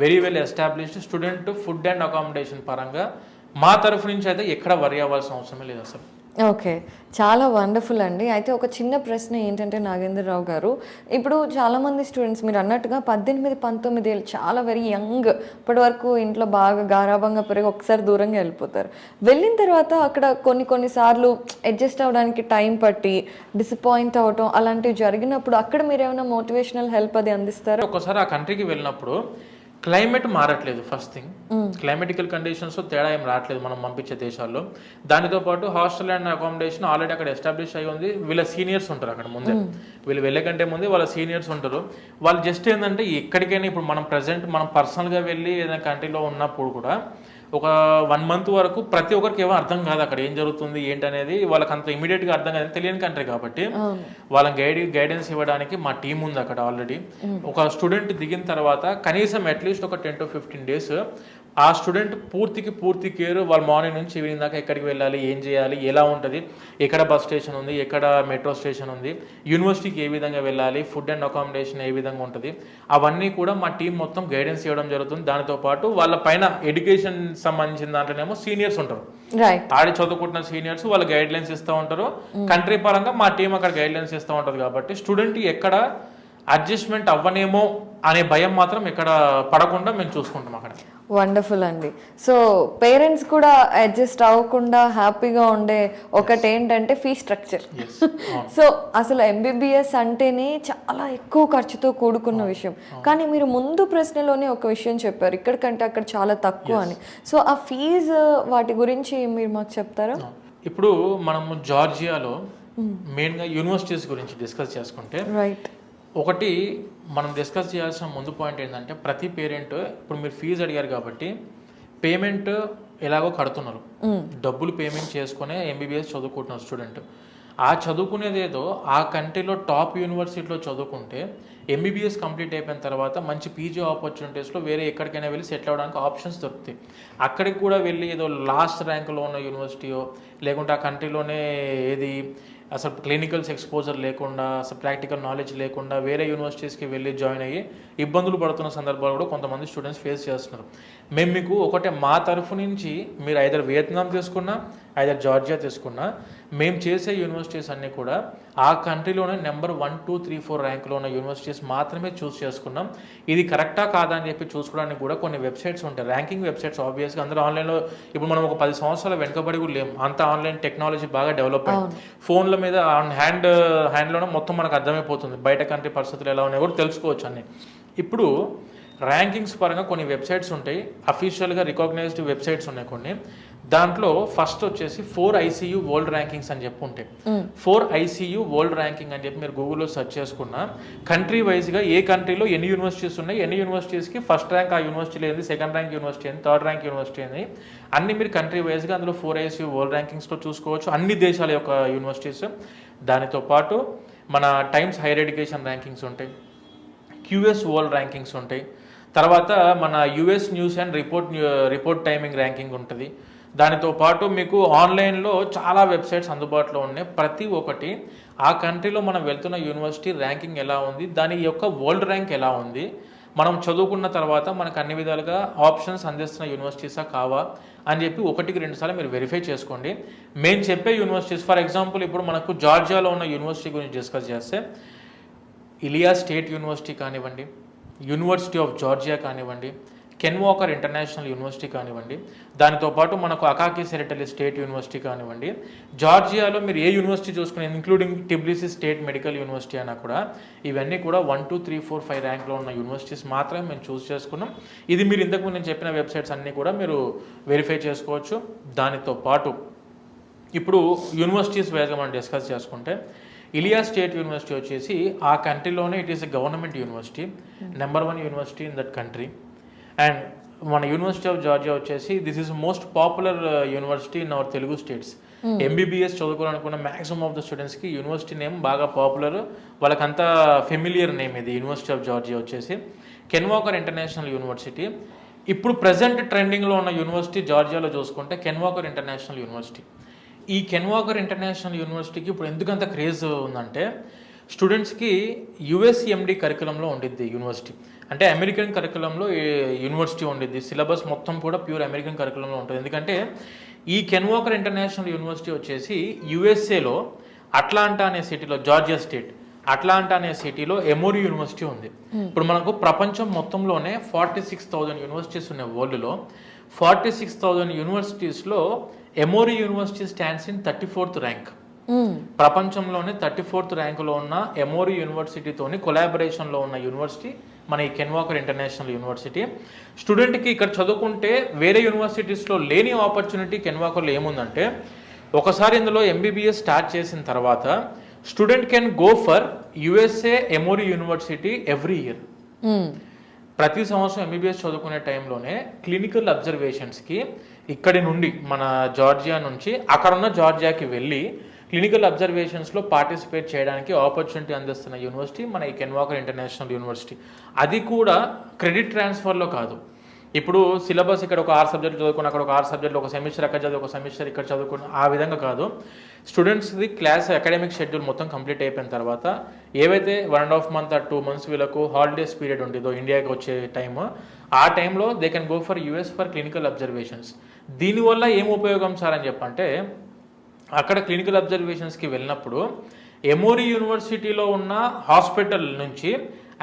very well established. Student food and accommodation పరంగా మా తరఫు నుంచి అయితే ఎక్కడ వరి అవ్వాల్సిన అవసరమే లేదు అసలు. ఓకే, చాలా వండర్ఫుల్ అండి. అయితే ఒక చిన్న ప్రశ్న ఏంటంటే నాగేంద్ర రావు గారు, ఇప్పుడు చాలామంది స్టూడెంట్స్ మీరు అన్నట్టుగా 18-19 ఏళ్ళు, చాలా వెరీ యంగ్, ఇప్పటి వరకు ఇంట్లో బాగా గారాభంగా పెరిగి ఒకసారి దూరంగా వెళ్ళిపోతారు. వెళ్ళిన తర్వాత అక్కడ కొన్నిసార్లు అడ్జస్ట్ అవ్వడానికి టైం పట్టి డిసప్పాయింట్ అవ్వటం అలాంటివి జరిగినప్పుడు అక్కడ మీరు ఏమైనా మోటివేషనల్ హెల్ప్ అది అందిస్తారా? ఒకసారి ఆ కంట్రీకి వెళ్ళినప్పుడు క్లైమేట్ మారట్లేదు. ఫస్ట్ థింగ్, క్లైమేటికల్ కండిషన్స్ తేడా ఏం రావట్లేదు మనం పంపించే దేశాల్లో. దానితో పాటు హాస్టల్ అండ్ అకామిడేషన్ ఆల్రెడీ అక్కడ ఎస్టాబ్లిష్ అయ్యి ఉంది. వీళ్ళ సీనియర్స్ ఉంటారు అక్కడ ముందే, వీళ్ళు వెళ్ళే కంటే ముందే వాళ్ళ సీనియర్స్ ఉంటారు. వాళ్ళు జస్ట్ ఏంటంటే ఎక్కడికైనా ఇప్పుడు మనం ప్రజెంట్ మనం పర్సనల్గా వెళ్ళి ఏదైనా కంట్రీలో ఉన్నప్పుడు కూడా ఒక 1 month వరకు ప్రతి ఒక్కరికి ఏమో అర్థం కాదు అక్కడ ఏం జరుగుతుంది ఏంటనేది. వాళ్ళకి అంత ఇమీడియట్గా అర్థం కాదు, తెలియని కంట్రీ కాబట్టి వాళ్ళని గైడెన్స్ ఇవ్వడానికి మా టీం ఉంది అక్కడ ఆల్రెడీ. ఒక స్టూడెంట్ దిగిన తర్వాత కనీసం అట్లీస్ట్ ఒక 10 to 15 days ఆ స్టూడెంట్ పూర్తి కేర్, వాళ్ళ మార్నింగ్ నుంచి ఈవినింగ్ దాకా ఎక్కడికి వెళ్ళాలి, ఏం చేయాలి, ఎలా ఉంటుంది, ఎక్కడ బస్ స్టేషన్ ఉంది, ఎక్కడ మెట్రో స్టేషన్ ఉంది, యూనివర్సిటీకి ఏ విధంగా వెళ్ళాలి, ఫుడ్ అండ్ అకామిడేషన్ ఏ విధంగా ఉంటుంది, అవన్నీ కూడా మా టీం మొత్తం గైడెన్స్ ఇవ్వడం జరుగుతుంది. దానితో పాటు వాళ్ళ పైన ఎడ్యుకేషన్ సంబంధించిన దాంట్లోనేమో సీనియర్స్ ఉంటారు, ఆడి చదువుకుంటున్న సీనియర్స్ వాళ్ళు గైడ్ లైన్స్ ఇస్తూ ఉంటారు. కంట్రీ పరంగా మా టీం అక్కడ గైడ్ లైన్స్ ఇస్తూ ఉంటుంది. కాబట్టి స్టూడెంట్ ఎక్కడ అడ్జస్ట్మెంట్ అవ్వనేమో అనే భయం మాత్రం ఇక్కడ పడకుండా మేము చూసుకుంటాం అక్కడ. వండర్ఫుల్ అండి. సో పేరెంట్స్ కూడా అడ్జస్ట్ అవ్వకుండా హ్యాపీగా ఉండే ఒకటి ఏంటంటే ఫీ స్ట్రక్చర్. సో అసలు ఎంబీబీఎస్ అంటేనే చాలా ఎక్కువ ఖర్చుతో కూడుకున్న విషయం, కానీ మీరు ముందు ప్రశ్నలోనే ఒక విషయం చెప్పారు, ఇక్కడికంటే అక్కడ చాలా తక్కువ అని. సో ఆ ఫీజు వాటి గురించి మీరు మాకు చెప్తారా? ఇప్పుడు మనము జార్జియాలో మెయిన్గా యూనివర్సిటీస్ గురించి డిస్కస్ చేసుకుంటే, రైట్, ఒకటి మనం డిస్కస్ చేయాల్సిన ముందు పాయింట్ ఏంటంటే ప్రతి పేరెంట్, ఇప్పుడు మీరు ఫీజు అడిగారు కాబట్టి పేమెంట్ ఎలాగో కడుతున్నారు, డబ్బులు పేమెంట్ చేసుకునే ఎంబీబీఎస్ చదువుకుంటున్నారు స్టూడెంట్. ఆ చదువుకునేదేదో ఆ కంట్రీలో టాప్ యూనివర్సిటీలో చదువుకుంటే ఎంబీబీఎస్ కంప్లీట్ అయిపోయిన తర్వాత మంచి పీజీ ఆపర్చునిటీస్లో వేరే ఎక్కడికైనా వెళ్ళి సెటిల్ అవ్వడానికి ఆప్షన్స్ దొరుకుతాయి. అక్కడికి కూడా వెళ్ళి ఏదో లాస్ట్ ర్యాంక్లో ఉన్న యూనివర్సిటీయో లేకుంటే ఆ కంట్రీలోనే ఏది అసలు క్లినికల్స్ ఎక్స్పోజర్ లేకుండా, అసలు ప్రాక్టికల్ నాలెడ్జ్ లేకుండా వేరే యూనివర్సిటీస్కి వెళ్ళి జాయిన్ అయ్యి ఇబ్బందులు పడుతున్న సందర్భాలు కూడా కొంతమంది స్టూడెంట్స్ ఫేస్ చేస్తున్నారు. మేము మీకు ఒకటే మా తరఫు నుంచి మీరు ఐదర్ వియత్నాం తీసుకున్నా ఐదర్ జార్జియా తీసుకున్నా మేము చేసే యూనివర్సిటీస్ అన్నీ కూడా ఆ కంట్రీలోనే నెంబర్ 1, 2, 3, 4 ర్యాంక్లో ఉన్న యూనివర్సిటీస్ మాత్రమే చూస్ చేసుకున్నాం. ఇది కరెక్టా కాదా అని చెప్పి చూసుకోవడానికి కూడా కొన్ని వెబ్సైట్స్ ఉంటాయి, ర్యాంకింగ్ వెబ్సైట్స్. ఆబ్వియస్గా అందరూ ఆన్లైన్లో, ఇప్పుడు మనం ఒక 10 సంవత్సరాల వెనుకబడి కూడా లేము, అంత ఆన్లైన్ టెక్నాలజీ బాగా డెవలప్ అయింది. ఫోన్ల మీద హ్యాండ్లోనే మొత్తం మనకు అర్థమైపోతుంది, బయట కంట్రీ పరిస్థితులు ఎలా ఉన్నాయో కూడా తెలుసుకోవచ్చు అన్ని. ఇప్పుడు ర్యాంకింగ్స్ పరంగా కొన్ని వెబ్సైట్స్ ఉంటాయి, అఫీషియల్గా రికగ్నైజ్డ్ వెబ్సైట్స్ ఉన్నాయి కొన్ని. దాంట్లో ఫస్ట్ వచ్చేసి 4 ICU వరల్డ్ ర్యాంకింగ్స్ అని చెప్పి ఉంటాయి. 4 ICU వరల్డ్ ర్యాంకింగ్ అని చెప్పి మీరు గూగుల్లో సెర్చ్ చేసుకున్నా కంట్రీ వైజ్గా ఏ కంట్రీలో ఎన్ని యూనివర్సిటీస్ ఉన్నాయి, ఎన్ని యూనివర్సిటీస్కి ఫస్ట్ ర్యాంక్ ఆ యూనివర్సిటీలో ఏంది, సెకండ్ ర్యాంక్ యూనివర్సిటీ ఏంది, థర్డ్ ర్యాంక్ యూనివర్సిటీ ఏంది, అన్ని మీరు కంట్రీ వైజ్గా అందులో 4 ICU వరల్డ్ ర్యాంకింగ్స్లో చూసుకోవచ్చు, అన్ని దేశాల యొక్క యూనివర్సిటీస్. దానితో పాటు మన టైమ్స్ హైయర్ ఎడ్యుకేషన్ ర్యాంకింగ్స్ ఉంటాయి, QS వరల్డ్ ర్యాంకింగ్స్ ఉంటాయి, తర్వాత మన US news and report timing ranking ఉంటుంది. దానితో పాటు మీకు ఆన్లైన్లో చాలా వెబ్సైట్స్ అందుబాటులో ఉన్నాయి. ప్రతి ఒక్కటి ఆ కంట్రీలో మనం వెళ్తున్న యూనివర్సిటీ ర్యాంకింగ్ ఎలా ఉంది, దాని యొక్క వరల్డ్ ర్యాంక్ ఎలా ఉంది, మనం చదువుకున్న తర్వాత మనకు అన్ని విధాలుగా ఆప్షన్స్ అందిస్తున్న యూనివర్సిటీసా కావా అని చెప్పి 1-2 సార్లు మీరు వెరిఫై చేసుకోండి. మేము చెప్పే యూనివర్సిటీస్, ఫర్ ఎగ్జాంపుల్ ఇప్పుడు మనకు జార్జియాలో ఉన్న యూనివర్సిటీ గురించి డిస్కస్ చేస్తే ఇలియా స్టేట్ యూనివర్సిటీ కానివ్వండి, యూనివర్సిటీ ఆఫ్ జార్జియా కానివ్వండి, కెన్ వాకర్ ఇంటర్నేషనల్ యూనివర్సిటీ కానివ్వండి, దానితో పాటు మనకు అకాకి సెరిటలి స్టేట్ యూనివర్సిటీ కానివ్వండి. జార్జియాలో మీరు ఏ యూనివర్సిటీ చూసుకుని ఇంక్లూడింగ్ టిబ్లిసి స్టేట్ మెడికల్ యూనివర్సిటీ అయినా కూడా ఇవన్నీ కూడా 1, 2, 3, 4, 5 ర్యాంక్లో ఉన్న యూనివర్సిటీస్ మాత్రమే మేము చూస్ చేసుకున్నాం. ఇది మీరు ఇంతకుముందు నేను చెప్పిన వెబ్సైట్స్ అన్నీ కూడా మీరు వెరిఫై చేసుకోవచ్చు. దానితో పాటు ఇప్పుడు యూనివర్సిటీస్ వైజ్గా మనం డిస్కస్ చేసుకుంటే ఇలియా స్టేట్ యూనివర్సిటీ వచ్చేసి ఆ కంట్రీలోనే it is a government university, number 1 university in that country. And మన యూనివర్సిటీ ఆఫ్ జార్జియా వచ్చేసి this is most popular university in our Telugu states. MBBS చదువుకోవాలనుకున్న మ్యాక్సిమం ఆఫ్ ద స్టూడెంట్స్కి యూనివర్సిటీ నేమ్ బాగా popular, వాళ్ళకంతా familiar name ఇది university of Georgia వచ్చేసి. Ken Walker international university ఇప్పుడు present ట్రెండింగ్లో ఉన్న యూనివర్సిటీ జార్జియాలో చూసుకుంటే కెన్ వాకర్ ఇంటర్నేషనల్ యూనివర్సిటీ. ఈ కెన్ వాకర్ ఇంటర్నేషనల్ యూనివర్సిటీకి ఇప్పుడు ఎందుకంత క్రేజ్ ఉందంటే స్టూడెంట్స్కి USMD కరికులంలో ఉండిద్ది యూనివర్సిటీ, అంటే అమెరికన్ కరికులంలో యూనివర్సిటీ ఉండిద్ది. సిలబస్ మొత్తం కూడా ప్యూర్ అమెరికన్ కరికులంలో ఉంటుంది. ఎందుకంటే ఈ కెన్ వాకర్ ఇంటర్నేషనల్ యూనివర్సిటీ వచ్చేసి USAలో అట్లాంటా అనే సిటీలో, జార్జియా స్టేట్ అట్లాంటా అనే సిటీలో ఎమోరీ యూనివర్సిటీ ఉంది. ఇప్పుడు మనకు ప్రపంచం మొత్తంలోనే 46,000 యూనివర్సిటీస్ ఉన్నాయి వరల్డ్లో. 46,000 యూనివర్సిటీస్లో Emory university stands in 34th rank. ప్రపంచంలోనే 34th ర్యాంకులో ఉన్న ఎమోరీ యూనివర్సిటీతోని కొలాబరేషన్లో ఉన్న యూనివర్సిటీ మన ఈ కెన్ వాకర్ ఇంటర్నేషనల్ యూనివర్సిటీ. స్టూడెంట్కి ఇక్కడ చదువుకుంటే వేరే యూనివర్సిటీస్లో లేని ఆపర్చునిటీ కెన్ వాకర్లో ఏముందంటే, ఒకసారి ఇందులో MBBS స్టార్ట్ చేసిన తర్వాత student can go for USA Emory university every year. ప్రతి సంవత్సరం MBBS చదువుకునే టైంలోనే క్లినికల్ అబ్జర్వేషన్స్కి ఇక్కడి నుండి మన జార్జియా నుంచి అక్కడున్న జార్జియాకి వెళ్ళి క్లినికల్ అబ్జర్వేషన్స్లో పార్టిసిపేట్ చేయడానికి ఆపర్చునిటీ అందిస్తున్న యూనివర్సిటీ మన ఈ కెన్ వాకర్ ఇంటర్నేషనల్ యూనివర్సిటీ. అది కూడా క్రెడిట్ ట్రాన్స్ఫర్లో కాదు. ఇప్పుడు సిలబస్ ఇక్కడ ఒక 6 సబ్జెక్టులు చదువుకుని అక్కడ ఒక 6 సబ్జెక్టులు, ఒక సెమిస్టర్ అక్కడ చదువు ఒక సెమిస్టర్ ఇక్కడ చదువుకుని ఆ విధంగా కాదు. స్టూడెంట్స్ది క్లాస్ అకాడమిక్ షెడ్యూల్ మొత్తం కంప్లీట్ అయిపోయిన తర్వాత ఏవైతే 1.5 month or 2 months వీళ్ళకు హాలిడేస్ పీరియడ్ ఉంటుందో ఇండియాకి వచ్చే టైము, ఆ టైంలో they can go for US for clinical observations. దీనివల్ల ఏం ఉపయోగం సార్ అని చెప్పంటే, అక్కడ క్లినికల్ అబ్జర్వేషన్స్కి వెళ్ళినప్పుడు ఎమోరీ యూనివర్సిటీలో ఉన్న హాస్పిటల్ నుంచి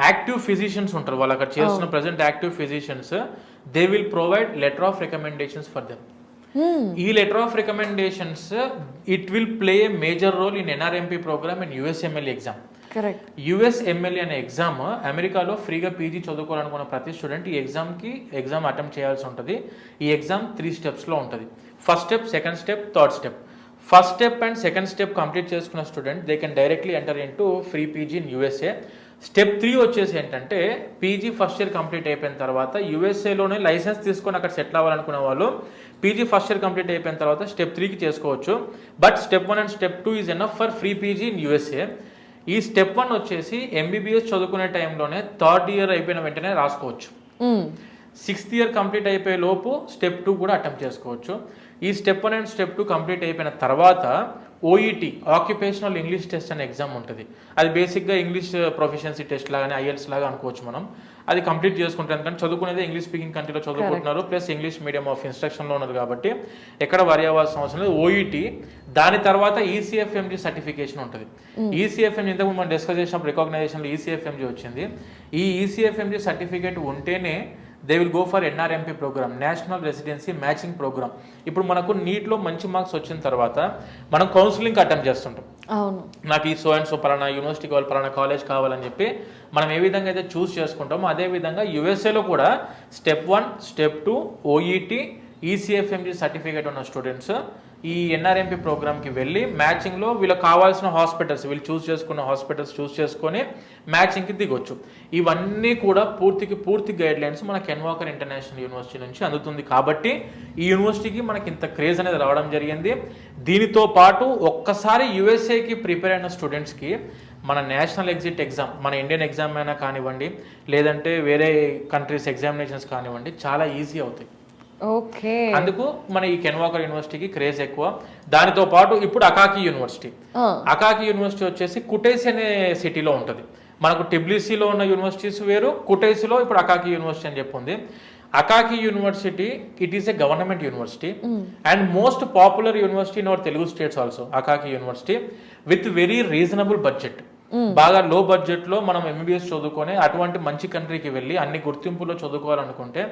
యాక్టివ్ ఫిజిషియన్స్ ఉంటారు, వాళ్ళు అక్కడ చేస్తున్న present active physicians, they will provide letter of recommendations for them. ఈ letter of recommendations it will play a major role in NRMP programme and USMLE exam. USMLE అనే exam అమెరికాలో ఫ్రీగా PG చదువుకోవాలనుకున్న ప్రతి student ఈ ఎగ్జామ్ అటెంప్ట్ చేయాల్సి ఉంటుంది. ఈ exam 3 స్టెప్స్లో ఉంటుంది. First step, second step, third step. First step and second step complete చేసుకున్న student they can directly enter into free PG in USA. Step 3 వచ్చేసి ఏంటంటే పీజీ ఫస్ట్ ఇయర్ కంప్లీట్ అయిపోయిన తర్వాత యూఎస్ఏలోనే లైసెన్స్ తీసుకొని అక్కడ సెటిల్ అవ్వాలనుకునే వాళ్ళు పీజీ ఫస్ట్ ఇయర్ కంప్లీట్ అయిపోయిన తర్వాత స్టెప్ 3కి చేసుకోవచ్చు. But step 1 and step 2 is enough for free PG in USA. ఈ స్టెప్ 1 వచ్చేసి ఎంబీబీఎస్ చదువుకునే టైంలోనే థర్డ్ ఇయర్ అయిపోయిన వెంటనే రాసుకోవచ్చు. 6th ఇయర్ కంప్లీట్ అయిపోయే లోపు స్టెప్ 2 కూడా అటెంప్ట్ చేసుకోవచ్చు. ఈ స్టెప్ 1 అండ్ స్టెప్ 2 కంప్లీట్ అయిపోయిన తర్వాత ఓఈటీ, ఆక్యుపేషనల్ ఇంగ్లీష్ టెస్ట్ అనే ఎగ్జామ్ ఉంటుంది. అది బేసిక్గా ఇంగ్లీష్ ప్రొఫిషియన్సీ టెస్ట్ లాగానే, ఐఎల్స్ లాగా అనుకోవచ్చు మనం. అది కంప్లీట్ చేసుకుంటారు, ఎందుకంటే చదువుకునేది ఇంగ్లీష్ స్పీకింగ్ కంట్రీలో చదువుకుంటున్నారు, ప్లస్ ఇంగ్లీష్ మీడియం ఆఫ్ ఇన్స్ట్రక్షన్లో ఉన్నారు కాబట్టి ఎక్కడ వరి అవ్వాల్సిన అవసరం లేదు. ఓఈటీ, దాని తర్వాత ఈసీఎఫ్ఎంజీ సర్టిఫికేషన్ ఉంటుంది. ఈసీఎఫ్ఎంజీ ఇంతకు మనం డిస్కస్ చేసినప్పుడు రికగ్నైజేషన్లో ఈసీఎఫ్ఎంజీ వచ్చింది. ఈ ఈసీఎఫ్ఎంజీ సర్టిఫికేట్ ఉంటేనే they will go for NRMP programme, national residency matching programme. ఇప్పుడు మనకు నీట్లో మంచి మార్క్స్ వచ్చిన తర్వాత మనం కౌన్సిలింగ్ అటెంప్ట్ చేస్తుంటాం. అవును, నాకు ఈ సో అండ్ సో పలానా యూనివర్సిటీ కావాలి, పలానా కాలేజ్ కావాలని చెప్పి మనం ఏ విధంగా అయితే చూస్ చేసుకుంటామో అదే విధంగా యూఎస్ఏలో కూడా స్టెప్ 1, స్టెప్ 2, ఓఈటీ, ఈసీఎఫ్ఎంజీ సర్టిఫికేట్ ఉన్న స్టూడెంట్స్ ఈ ఎన్ఆర్ఎంపీ ప్రోగ్రామ్కి వెళ్ళి మ్యాచింగ్లో వీళ్ళకి కావాల్సిన హాస్పిటల్స్, వీళ్ళు చూస్ చేసుకున్న హాస్పిటల్స్ చూస్ చేసుకొని మ్యాచింగ్కి దిగొచ్చు. ఇవన్నీ కూడా పూర్తి గైడ్లైన్స్ మన కెన్ వాకర్ ఇంటర్నేషనల్ యూనివర్సిటీ నుంచి అందుతుంది. కాబట్టి ఈ యూనివర్సిటీకి మనకి ఇంత క్రేజ్ అనేది రావడం జరిగింది. దీనితో పాటు ఒక్కసారి యూఎస్ఏకి ప్రిపేర్ అయిన స్టూడెంట్స్కి మన నేషనల్ ఎగ్జామ్, మన ఇండియన్ ఎగ్జామ్ అయినా కానివ్వండి, లేదంటే వేరే కంట్రీస్ ఎగ్జామినేషన్స్ కానివ్వండి, చాలా ఈజీ అవుతాయి. ఓకే, అందుకు మన ఈ కెన్ వాకర్ యూనివర్సిటీకి క్రేజ్ ఎక్కువ. దానితో పాటు ఇప్పుడు అకాకి యూనివర్సిటీ వచ్చేసి కుటైసి అనే సిటీలో ఉంటుంది. మనకు టిబ్లిసీలో ఉన్న యూనివర్సిటీస్ వేరు, కుటైసిలో ఇప్పుడు అకాకి యూనివర్సిటీ అని చెప్పి ఉంది. అకాకి university it is a government university and most popular university in our Telugu states also. అకాకి university with very reasonable budget, బాగా లో బడ్జెట్లో మనం ఎంబీబీఎస్ చదువుకొని అటువంటి మంచి కంట్రీకి వెళ్ళి అన్ని గుర్తింపులో చదువుకోవాలనుకుంటే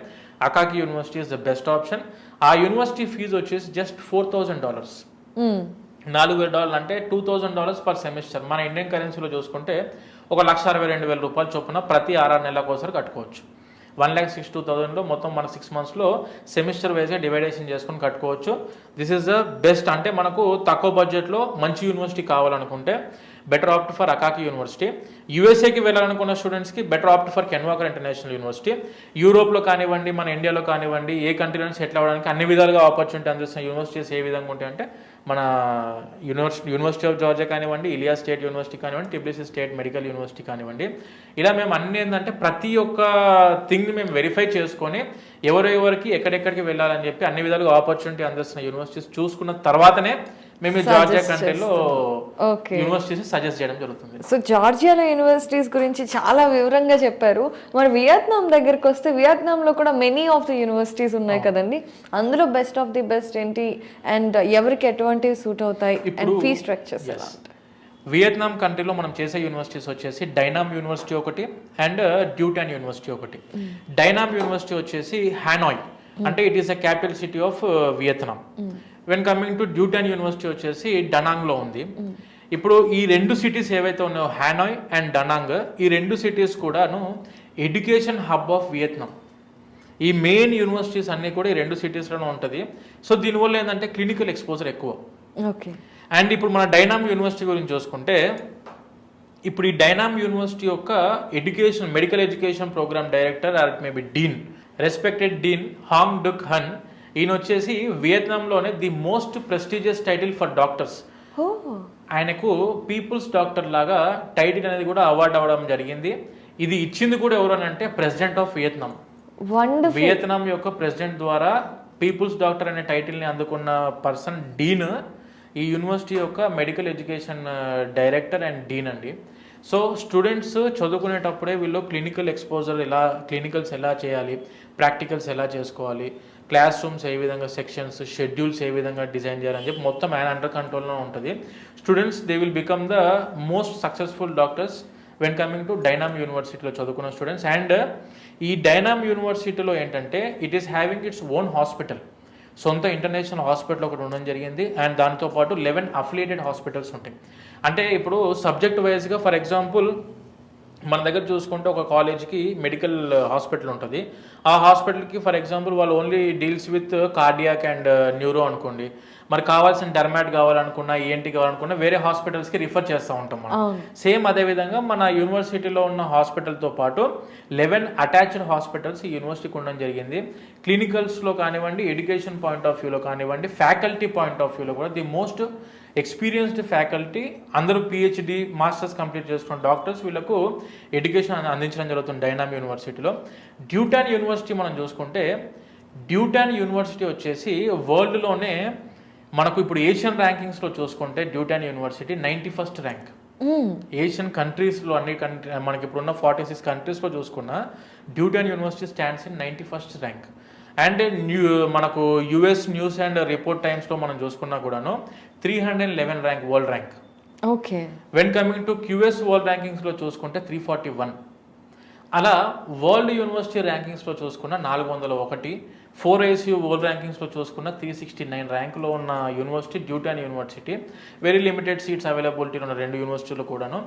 Akaki university is the best option. ఆ యూనివర్సిటీ ఫీజు వచ్చేసి జస్ట్ $4,000, $4,000 అంటే $2,000 పర్ సెమిస్టర్. మన ఇండియన్ కరెన్సీలో చూసుకుంటే $1,62,000 చొప్పున ప్రతి 6 నెలలకు ఒకసారి కట్టుకోవచ్చు. 1,62,000లో మొత్తం మన 6 మంత్స్లో సెమిస్టర్ వైజ్గా డివైడేషన్ చేసుకొని కట్టుకోవచ్చు. This is the best. అంటే మనకు తక్కువ బడ్జెట్లో మంచి యూనివర్సిటీ కావాలనుకుంటే better opt for Akaki university. యూఎస్ఏకి వెళ్ళాలనుకున్న స్టూడెంట్స్కి better opt for Ken Walker international university. యూరోప్లో కానివ్వండి, మన ఇండియాలో కానివ్వండి, ఏ కంట్రీలో సెటిల్ అవ్వడానికి అన్ని విధాలుగా ఆపర్చునిటీ అందిస్తున్న యూనివర్సిటీస్ ఏ విధంగా ఉంటాయంటే మన యూనివర్సిటీ ఆఫ్ జార్జియా కానివ్వండి, ఇలియా స్టేట్ యూనివర్సిటీ కానివ్వండి, టిబ్లిసీ స్టేట్ మెడికల్ యూనివర్సిటీ కానివ్వండి, ఇలా మేము అన్ని ఏంటంటే ప్రతి ఒక్క థింగ్ని మేము వెరిఫై చేసుకొని ఎవరెవరికి ఎక్కడెక్కడికి వెళ్ళాలని చెప్పి అన్ని విధాలుగా ఆపర్చునిటీ అందిస్తున్న యూనివర్సిటీస్ చూసుకున్న తర్వాతనే మేము జార్జియా కంట్రీలో యూనివర్సిటీస్ సజెస్ట్ చేయడం జరుగుతుంది. సో జార్జియాలో యూనివర్సిటీస్ గురించి చాలా వివరంగా చెప్పారు. మరి వియత్నాం దగ్గరికి వస్తే వియత్నాంలో కూడా మెనీ ఆఫ్ ది యూనివర్సిటీస్ ఉన్నాయి కదండి, అందులో బెస్ట్ ఆఫ్ ది బెస్ట్ ఏంటి అండ్ ఎవరికి ఎటువంటివి సూట్ అవుతాయి అండ్ ఫీ స్ట్రక్చర్స్ ఎలా ఉంటాయి? వియత్నాం కంట్రీలో మనం చేసే యూనివర్సిటీస్ వచ్చేసి డైనామ్ యూనివర్సిటీ ఒకటి అండ్ డ్యూటాన్ యూనివర్సిటీ ఒకటి. డైనామ్ యూనివర్సిటీ వచ్చేసి హ్యానాయ్, అంటే it is the capital city of Vietnam. When coming to Duy Tan university వచ్చేసి డనాంగ్లో ఉంది. ఇప్పుడు ఈ 2 సిటీస్ ఏవైతే ఉన్నాయో హ్యానాయ్ అండ్ డనాంగ్, ఈ 2 సిటీస్ కూడాను ఎడ్యుకేషన్ హబ్ ఆఫ్ వియత్నాం. ఈ మెయిన్ యూనివర్సిటీస్ అన్నీ కూడా ఈ 2 సిటీస్లోనే ఉంటుంది. సో దీనివల్ల ఏంటంటే క్లినికల్ ఎక్స్పోజర్ ఎక్కువ. ఓకే. అండ్ ఇప్పుడు మన డైనామ్ యూనివర్సిటీ గురించి చూసుకుంటే, ఇప్పుడు ఈ డైనామ్ యూనివర్సిటీ యొక్క medical education programme director or it may be dean, respected dean Hoang Duc Han, ఈయన వచ్చేసి వియత్నాంలోనే the most prestigious title for doctors. ఆయనకు పీపుల్స్ డాక్టర్ లాగా టైటిల్ అనేది కూడా అవార్డు అవ్వడం జరిగింది. ఇది ఇచ్చింది కూడా ఎవరు అని అంటే ప్రెసిడెంట్ ఆఫ్ వియత్నాం. వియత్నాం యొక్క ప్రెసిడెంట్ ద్వారా పీపుల్స్ డాక్టర్ అనే టైటిల్ని అందుకున్న పర్సన్ డీన్ ఈ యూనివర్సిటీ యొక్క medical education director and dean అండి. సో స్టూడెంట్స్ చదువుకునేటప్పుడే వీళ్ళు క్లినికల్స్ ఎలా చేయాలి, ప్రాక్టికల్స్ ఎలా చేసుకోవాలి, క్లాస్ రూమ్స్ ఏ విధంగా, సెక్షన్స్, షెడ్యూల్స్ ఏ విధంగా డిజైన్ చేయాలని చెప్పి మొత్తం ఆయన అండర్ కంట్రోల్లో ఉంటుంది. Students they will become the most successful doctors when coming to Dainam యూనివర్సిటీలో చదువుకున్న స్టూడెంట్స్. అండ్ ఈ డైనామ్ యూనివర్సిటీలో ఏంటంటే it is having its own hospital, సొంత ఇంటర్నేషనల్ హాస్పిటల్ ఒకటి ఉండడం జరిగింది. అండ్ దాంతోపాటు 11 అఫిలియేటెడ్ హాస్పిటల్స్ ఉంటాయి. అంటే ఇప్పుడు సబ్జెక్ట్ వైజ్గా ఫర్ ఎగ్జాంపుల్ మన దగ్గర చూసుకుంటే ఒక కాలేజ్కి మెడికల్ హాస్పిటల్ ఉంటుంది. ఆ హాస్పిటల్కి ఫర్ ఎగ్జాంపుల్ వాళ్ళు only deals with cardiac and neuro అనుకోండి, మరి కావాల్సిన డర్మాట్ కావాలనుకున్నా, ఈఎన్టీ కావాలనుకున్నా వేరే హాస్పిటల్స్కి రిఫర్ చేస్తూ ఉంటాం మనం. సేమ్ అదేవిధంగా మన యూనివర్సిటీలో ఉన్న హాస్పిటల్తో పాటు 11 అటాచ్డ్ హాస్పిటల్స్ ఈ యూనివర్సిటీకి ఉండడం జరిగింది. క్లినికల్స్లో కానివ్వండి, ఎడ్యుకేషన్ పాయింట్ ఆఫ్ వ్యూలో కానివ్వండి, ఫ్యాకల్టీ పాయింట్ ఆఫ్ వ్యూలో కూడా ది మోస్ట్ ఎక్స్పీరియన్స్డ్ ఫ్యాకల్టీ, అందరూ పిహెచ్డి మాస్టర్స్ కంప్లీట్ చేసుకున్న డాక్టర్స్ వీళ్ళకు ఎడ్యుకేషన్ అందించడం జరుగుతుంది డైనామ్ యూనివర్సిటీలో. డ్యూటాన్ యూనివర్సిటీ మనం చూసుకుంటే, డ్యూటాన్ యూనివర్సిటీ వచ్చేసి వరల్డ్లోనే మనకు ఇప్పుడు ఏషియన్ ర్యాంకింగ్స్లో చూసుకుంటే డ్యూటాన్ యూనివర్సిటీ 91st ర్యాంక్. ఏషియన్ కంట్రీస్లో అన్ని మనకి ఇప్పుడున్న 46 కంట్రీస్లో చూసుకున్న Duy Tan university stands in 91st rank. And మనకు యుఎస్ న్యూస్ అండ్ రిపోర్ట్ టైమ్స్లో మనం చూసుకున్నా కూడాను 311 rank world rank. Okay. When coming to QS world ర్యాంకింగ్స్లో చూసుకుంటే 341. అలా వరల్డ్ యూనివర్సిటీ ర్యాంకింగ్స్లో చూసుకున్న 401, 4ISU వరల్డ్ ర్యాంకింగ్స్లో చూసుకున్న 369 ర్యాంకులో ఉన్న university Duy Tan university. Very limited seats availability ఉన్న 2 యూనివర్సిటీలు కూడాను.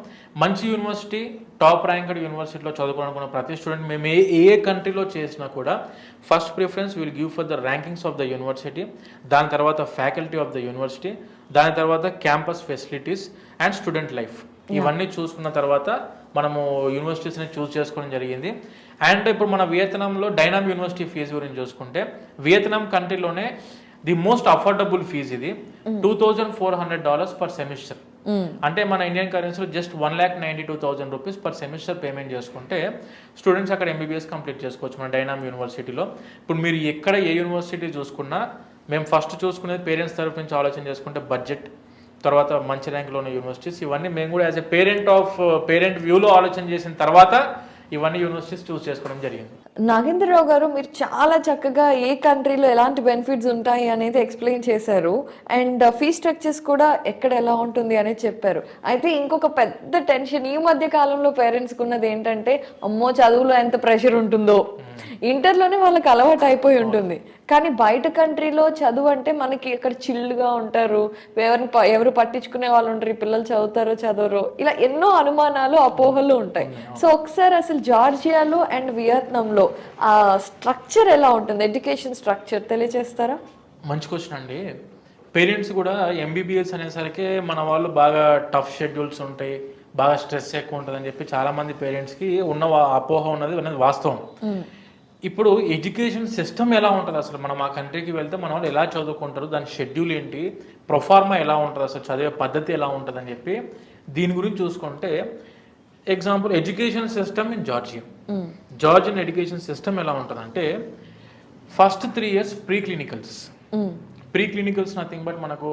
మంచి యూనివర్సిటీ, టాప్ ర్యాంక్డ్ యూనివర్సిటీలో చదువుకోవాలనుకున్న ప్రతి స్టూడెంట్ మేము ఏ కంట్రీలో చేసినా కూడా first preference will give for the rankings of the university, దాని తర్వాత ఫ్యాకల్టీ ఆఫ్ ద యూనివర్సిటీ, దాని తర్వాత campus facilities and student life. ఇవన్నీ చూసుకున్న తర్వాత మనము యూనివర్సిటీస్ని చూస్ చేసుకోవడం జరిగింది. అండ్ ఇప్పుడు మన వియత్నాంలో డైనామ్ యూనివర్సిటీ ఫీజు గురించి చూసుకుంటే, వియత్నాం కంట్రీలోనే ది మోస్ట్ అఫోర్డబుల్ ఫీజు ఇది. $2,400 పర్ సెమిస్టర్. అంటే మన ఇండియన్ కరెన్సీలో just 1,92,000 rupees per semester payment చేసుకుంటే స్టూడెంట్స్ అక్కడ ఎంబీబీఎస్ కంప్లీట్ చేసుకోవచ్చు మన డైనామ్ యూనివర్సిటీలో. ఇప్పుడు మీరు ఎక్కడ ఏ యూనివర్సిటీ చూసుకున్నా మేము ఫస్ట్ చూసుకునేది పేరెంట్స్ తరఫు నుంచి ఆలోచన చేసుకుంటే బడ్జెట్, తర్వాత మంచి ర్యాంక్లో ఉన్న యూనివర్సిటీస్, ఇవన్నీ మేము కూడా యాజ్ ఎ పేరెంట్ వ్యూలో ఆలోచన చేసిన తర్వాత ఇవన్నీ యూనివర్సిటీస్ చూస్ చేసుకోవడం జరిగింది. నాగేంద్ర రావు గారు, మీరు చాలా చక్కగా ఏ కంట్రీలో ఎలాంటి బెనిఫిట్స్ ఉంటాయి అనేది ఎక్స్ప్లెయిన్ చేశారు. అండ్ ఫీ స్ట్రక్చర్స్ కూడా ఎక్కడ ఎలా ఉంటుంది అనేది చెప్పారు. అయితే ఇంకొక పెద్ద టెన్షన్ ఈ మధ్య కాలంలో పేరెంట్స్కి ఉన్నది ఏంటంటే, అమ్మో చదువులో ఎంత ప్రెషర్ ఉంటుందో, ఇంటర్లోనే వాళ్ళకి అలవాటు అయిపోయి ఉంటుంది. కానీ బయట కంట్రీలో చదువు అంటే మనకి అక్కడ చిల్లుగా ఉంటారు, ఎవరు పట్టించుకునే వాళ్ళు ఉంటారు, ఈ పిల్లలు చదువుతారో చదవరో, ఇలా ఎన్నో అనుమానాలు, అపోహలు ఉంటాయి. సో ఒకసారి అసలు జార్జియాలో అండ్ వియత్నాంలో ఆ స్ట్రక్చర్ ఎలా ఉంటుంది, ఎడ్యుకేషన్ స్ట్రక్చర్ తెలియజేస్తారా? మంచి క్వశ్చన్ అండి. పేరెంట్స్ కూడా ఎంబీబీఎస్ అనేసరికి మన వాళ్ళు బాగా టఫ్ షెడ్యూల్స్ ఉంటాయి, బాగా స్ట్రెస్ ఎక్కువ ఉంటుంది అని చెప్పి చాలామంది పేరెంట్స్కి ఉన్న అపోహ ఉన్నది వాస్తవం. ఇప్పుడు ఎడ్యుకేషన్ సిస్టమ్ ఎలా ఉంటుంది అసలు, మనం ఆ కంట్రీకి వెళ్తే మన వాళ్ళు ఎలా చదువుకుంటారు, దాని షెడ్యూల్ ఏంటి, ప్రొఫార్మా ఎలా ఉంటుంది, అసలు చదివే పద్ధతి ఎలా ఉంటుంది అని చెప్పి దీని గురించి చూసుకుంటే, example education system in Georgian education system ఎలా ఉంటుంది అంటే, first 3 years pre clinicals nothing but మనకు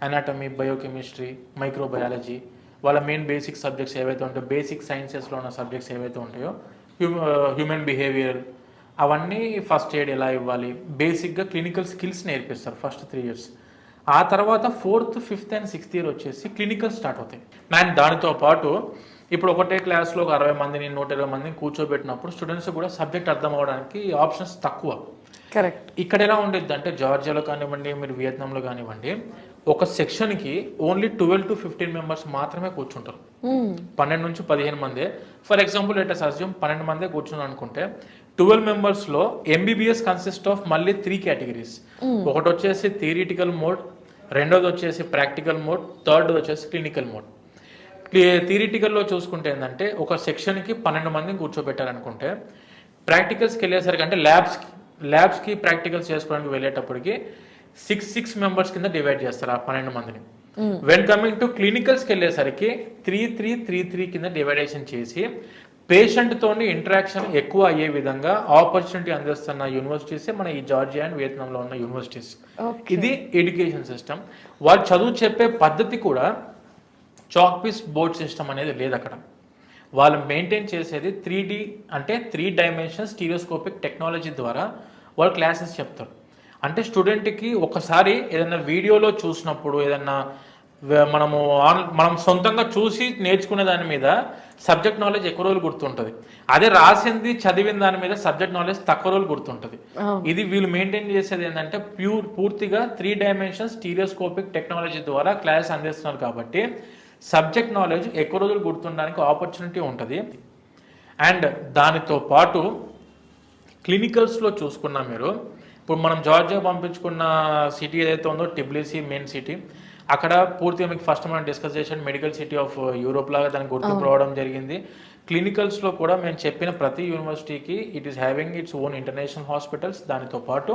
అనాటమీ, బయోకెమిస్ట్రీ, మైక్రోబయాలజీ, వాళ్ళ మెయిన్ బేసిక్ సబ్జెక్ట్స్ ఏవైతే ఉంటాయో, బేసిక్ సైన్సెస్లో ఉన్న సబ్జెక్ట్స్ ఏవైతే ఉంటాయో, హ్యూమన్ బిహేవియర్, అవన్నీ ఫస్ట్ ఎయిడ్ ఎలా ఇవ్వాలి, బేసిక్గా క్లినికల్ స్కిల్స్ నేర్పిస్తారు ఫస్ట్ 3 years. ఆ తర్వాత 4th, 5th and 6th year వచ్చేసి క్లినికల్ స్టార్ట్ అవుతాయి. అండ్ దానితో పాటు ఇప్పుడు ఒకటే క్లాస్లో ఒక 60 మందిని 120 మందిని కూర్చోబెట్టినప్పుడు స్టూడెంట్స్ కూడా సబ్జెక్ట్ అర్థం అవ్వడానికి ఆప్షన్స్ తక్కువ. కరెక్ట్. ఇక్కడ ఎలా ఉండేది అంటే, జార్జియాలో కానివ్వండి, మీరు వియత్నాంలో కానివ్వండి, ఒక సెక్షన్కి ఓన్లీ 12 to 15 మెంబర్స్ మాత్రమే కూర్చుంటారు. 12 నుంచి 15 మందే. For example let us assume 12 మందే కూర్చున్నారు అనుకుంటే, 12 మెంబర్స్లో ఎంబీబీఎస్ కన్సిస్ట్ ఆఫ్ మళ్ళీ 3 categories. ఒకటి వచ్చేసి థియరిటికల్ మోడ్, రెండోది వచ్చేసి ప్రాక్టికల్ మోడ్, థర్డ్ వచ్చేసి క్లినికల్ మోడ్. థియరిటికల్లో చూసుకుంటే ఏంటంటే, ఒక సెక్షన్కి 12 మందిని కూర్చోబెట్టారనుకుంటే, ప్రాక్టికల్స్కి వెళ్ళేసరికి అంటే ల్యాబ్స్కి ప్రాక్టికల్స్ చేసుకోవడానికి వెళ్ళేటప్పటికి 6 మెంబర్స్ కింద డివైడ్ చేస్తారు ఆ 12 మందిని. వెన్ కమింగ్ టు క్లినికల్స్కి వెళ్ళేసరికి 3 కింద డివైడేషన్ చేసి పేషెంట్తోని ఇంటరాక్షన్ ఎక్కువ అయ్యే విధంగా ఆపర్చునిటీ అందిస్తున్న యూనివర్సిటీసే మన ఈ జార్జియా అండ్ వియత్నాంలో ఉన్న యూనివర్సిటీస్. ఇది ఎడ్యుకేషన్ సిస్టమ్. వాళ్ళు చదువు చెప్పే పద్ధతి కూడా చాక్ పీస్ బోర్డ్ సిస్టమ్ అనేది లేదు అక్కడ. వాళ్ళు మెయింటైన్ చేసేది 3D అంటే 3 dimension స్టీరియోస్కోపిక్ టెక్నాలజీ ద్వారా వాళ్ళు క్లాసెస్ చెప్తారు. అంటే స్టూడెంట్కి ఒకసారి ఏదైనా వీడియోలో చూసినప్పుడు ఏదన్నా మనం సొంతంగా చూసి నేర్చుకునే దాని మీద సబ్జెక్ట్ నాలెడ్జ్ ఎక్కువ రోజులు గుర్తుంటుంది. అదే రాసింది చదివిన దాని మీద సబ్జెక్ట్ నాలెడ్జ్ తక్కువ రోజులు గుర్తుంటుంది. ఇది వీళ్ళు మెయింటైన్ చేసేది ఏంటంటే పూర్తిగా 3 డైమెన్షన్ స్టీరియోస్కోపిక్ టెక్నాలజీ ద్వారా క్లాస్ అందిస్తున్నారు కాబట్టి సబ్జెక్ట్ నాలెడ్జ్ ఎక్కువ రోజులు గుర్తుండడానికి ఆపర్చునిటీ ఉంటుంది. అండ్ దానితో పాటు క్లినికల్స్లో చూసుకున్నా మీరు ఇప్పుడు మనం జార్జియా పంపించుకున్న సిటీ ఏదైతే ఉందో టిబ్లిసీ మెయిన్ సిటీ, అక్కడ పూర్తిగా మీకు ఫస్ట్ మనం డిస్కస్ చేసిన మెడికల్ సిటీ ఆఫ్ యూరోప్ లాగా దానికి గుర్తింపు రావడం జరిగింది. క్లినికల్స్లో కూడా మేము చెప్పిన ప్రతి యూనివర్సిటీకి it is having its own international hospitals. దానితో పాటు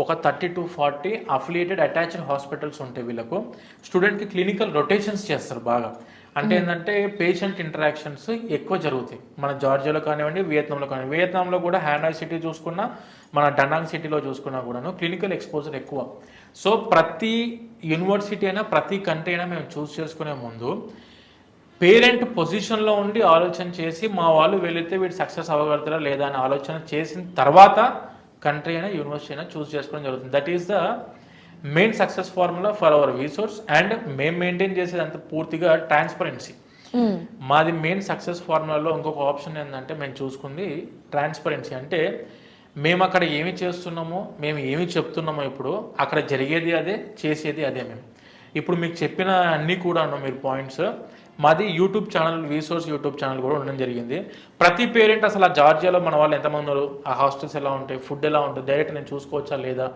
ఒక 30 to 40 అఫిలియేటెడ్ అటాచ్డ్ హాస్పిటల్స్ ఉంటాయి. వీళ్ళకు స్టూడెంట్కి క్లినికల్ రొటేషన్స్ చేస్తారు బాగా. అంటే ఏంటంటే పేషెంట్ ఇంటరాక్షన్స్ ఎక్కువ జరుగుతాయి. మన జార్జియాలో కానివ్వండి, వియత్నాంలో కానివ్వండి. వియత్నాంలో కూడా హ్యానాయ్ సిటీ చూసుకున్నా, మన డనాంగ్ సిటీలో చూసుకున్నా కూడాను క్లినికల్ ఎక్స్పోజర్ ఎక్కువ. సో ప్రతి యూనివర్సిటీ అయినా ప్రతి కంట్రీ అయినా మేము చూస్ చేసుకునే ముందు పేరెంట్ పొజిషన్లో ఉండి ఆలోచన చేసి మా వాళ్ళు వెళితే వీడు సక్సెస్ అవ్వగలుగుతారా లేదా అని ఆలోచన చేసిన తర్వాత కంట్రీ అయినా యూనివర్సిటీ అయినా చూస్ చేసుకోవడం జరుగుతుంది. That is the main success formula for hour VSOURCE. And మేము మెయింటైన్ చేసేది అంత పూర్తిగా ట్రాన్స్పరెన్సీ. మాది మెయిన్ సక్సెస్ ఫార్ములాలో ఇంకొక ఆప్షన్ ఏంటంటే మేము చూసుకుంది ట్రాన్స్పరెన్సీ. అంటే మేము అక్కడ ఏమి చేస్తున్నామో, మేము ఏమి చెప్తున్నామో, ఇప్పుడు అక్కడ జరిగేది అదే, చేసేది అదే. మేము ఇప్పుడు మీకు చెప్పిన అన్నీ కూడా మీరు పాయింట్స్ మాది YouTube channel, VSOURCE YouTube channel కూడా ఉండడం జరిగింది. ప్రతి పేరెంట్ అసలు ఆ జార్జియాలో మన వాళ్ళు ఎంతమంది ఉన్నారు, ఆ హాస్టల్స్ ఎలా ఉంటాయి, ఫుడ్ ఎలా ఉంటుంది, డైరెక్ట్ నేను చూసుకోవచ్చా లేదా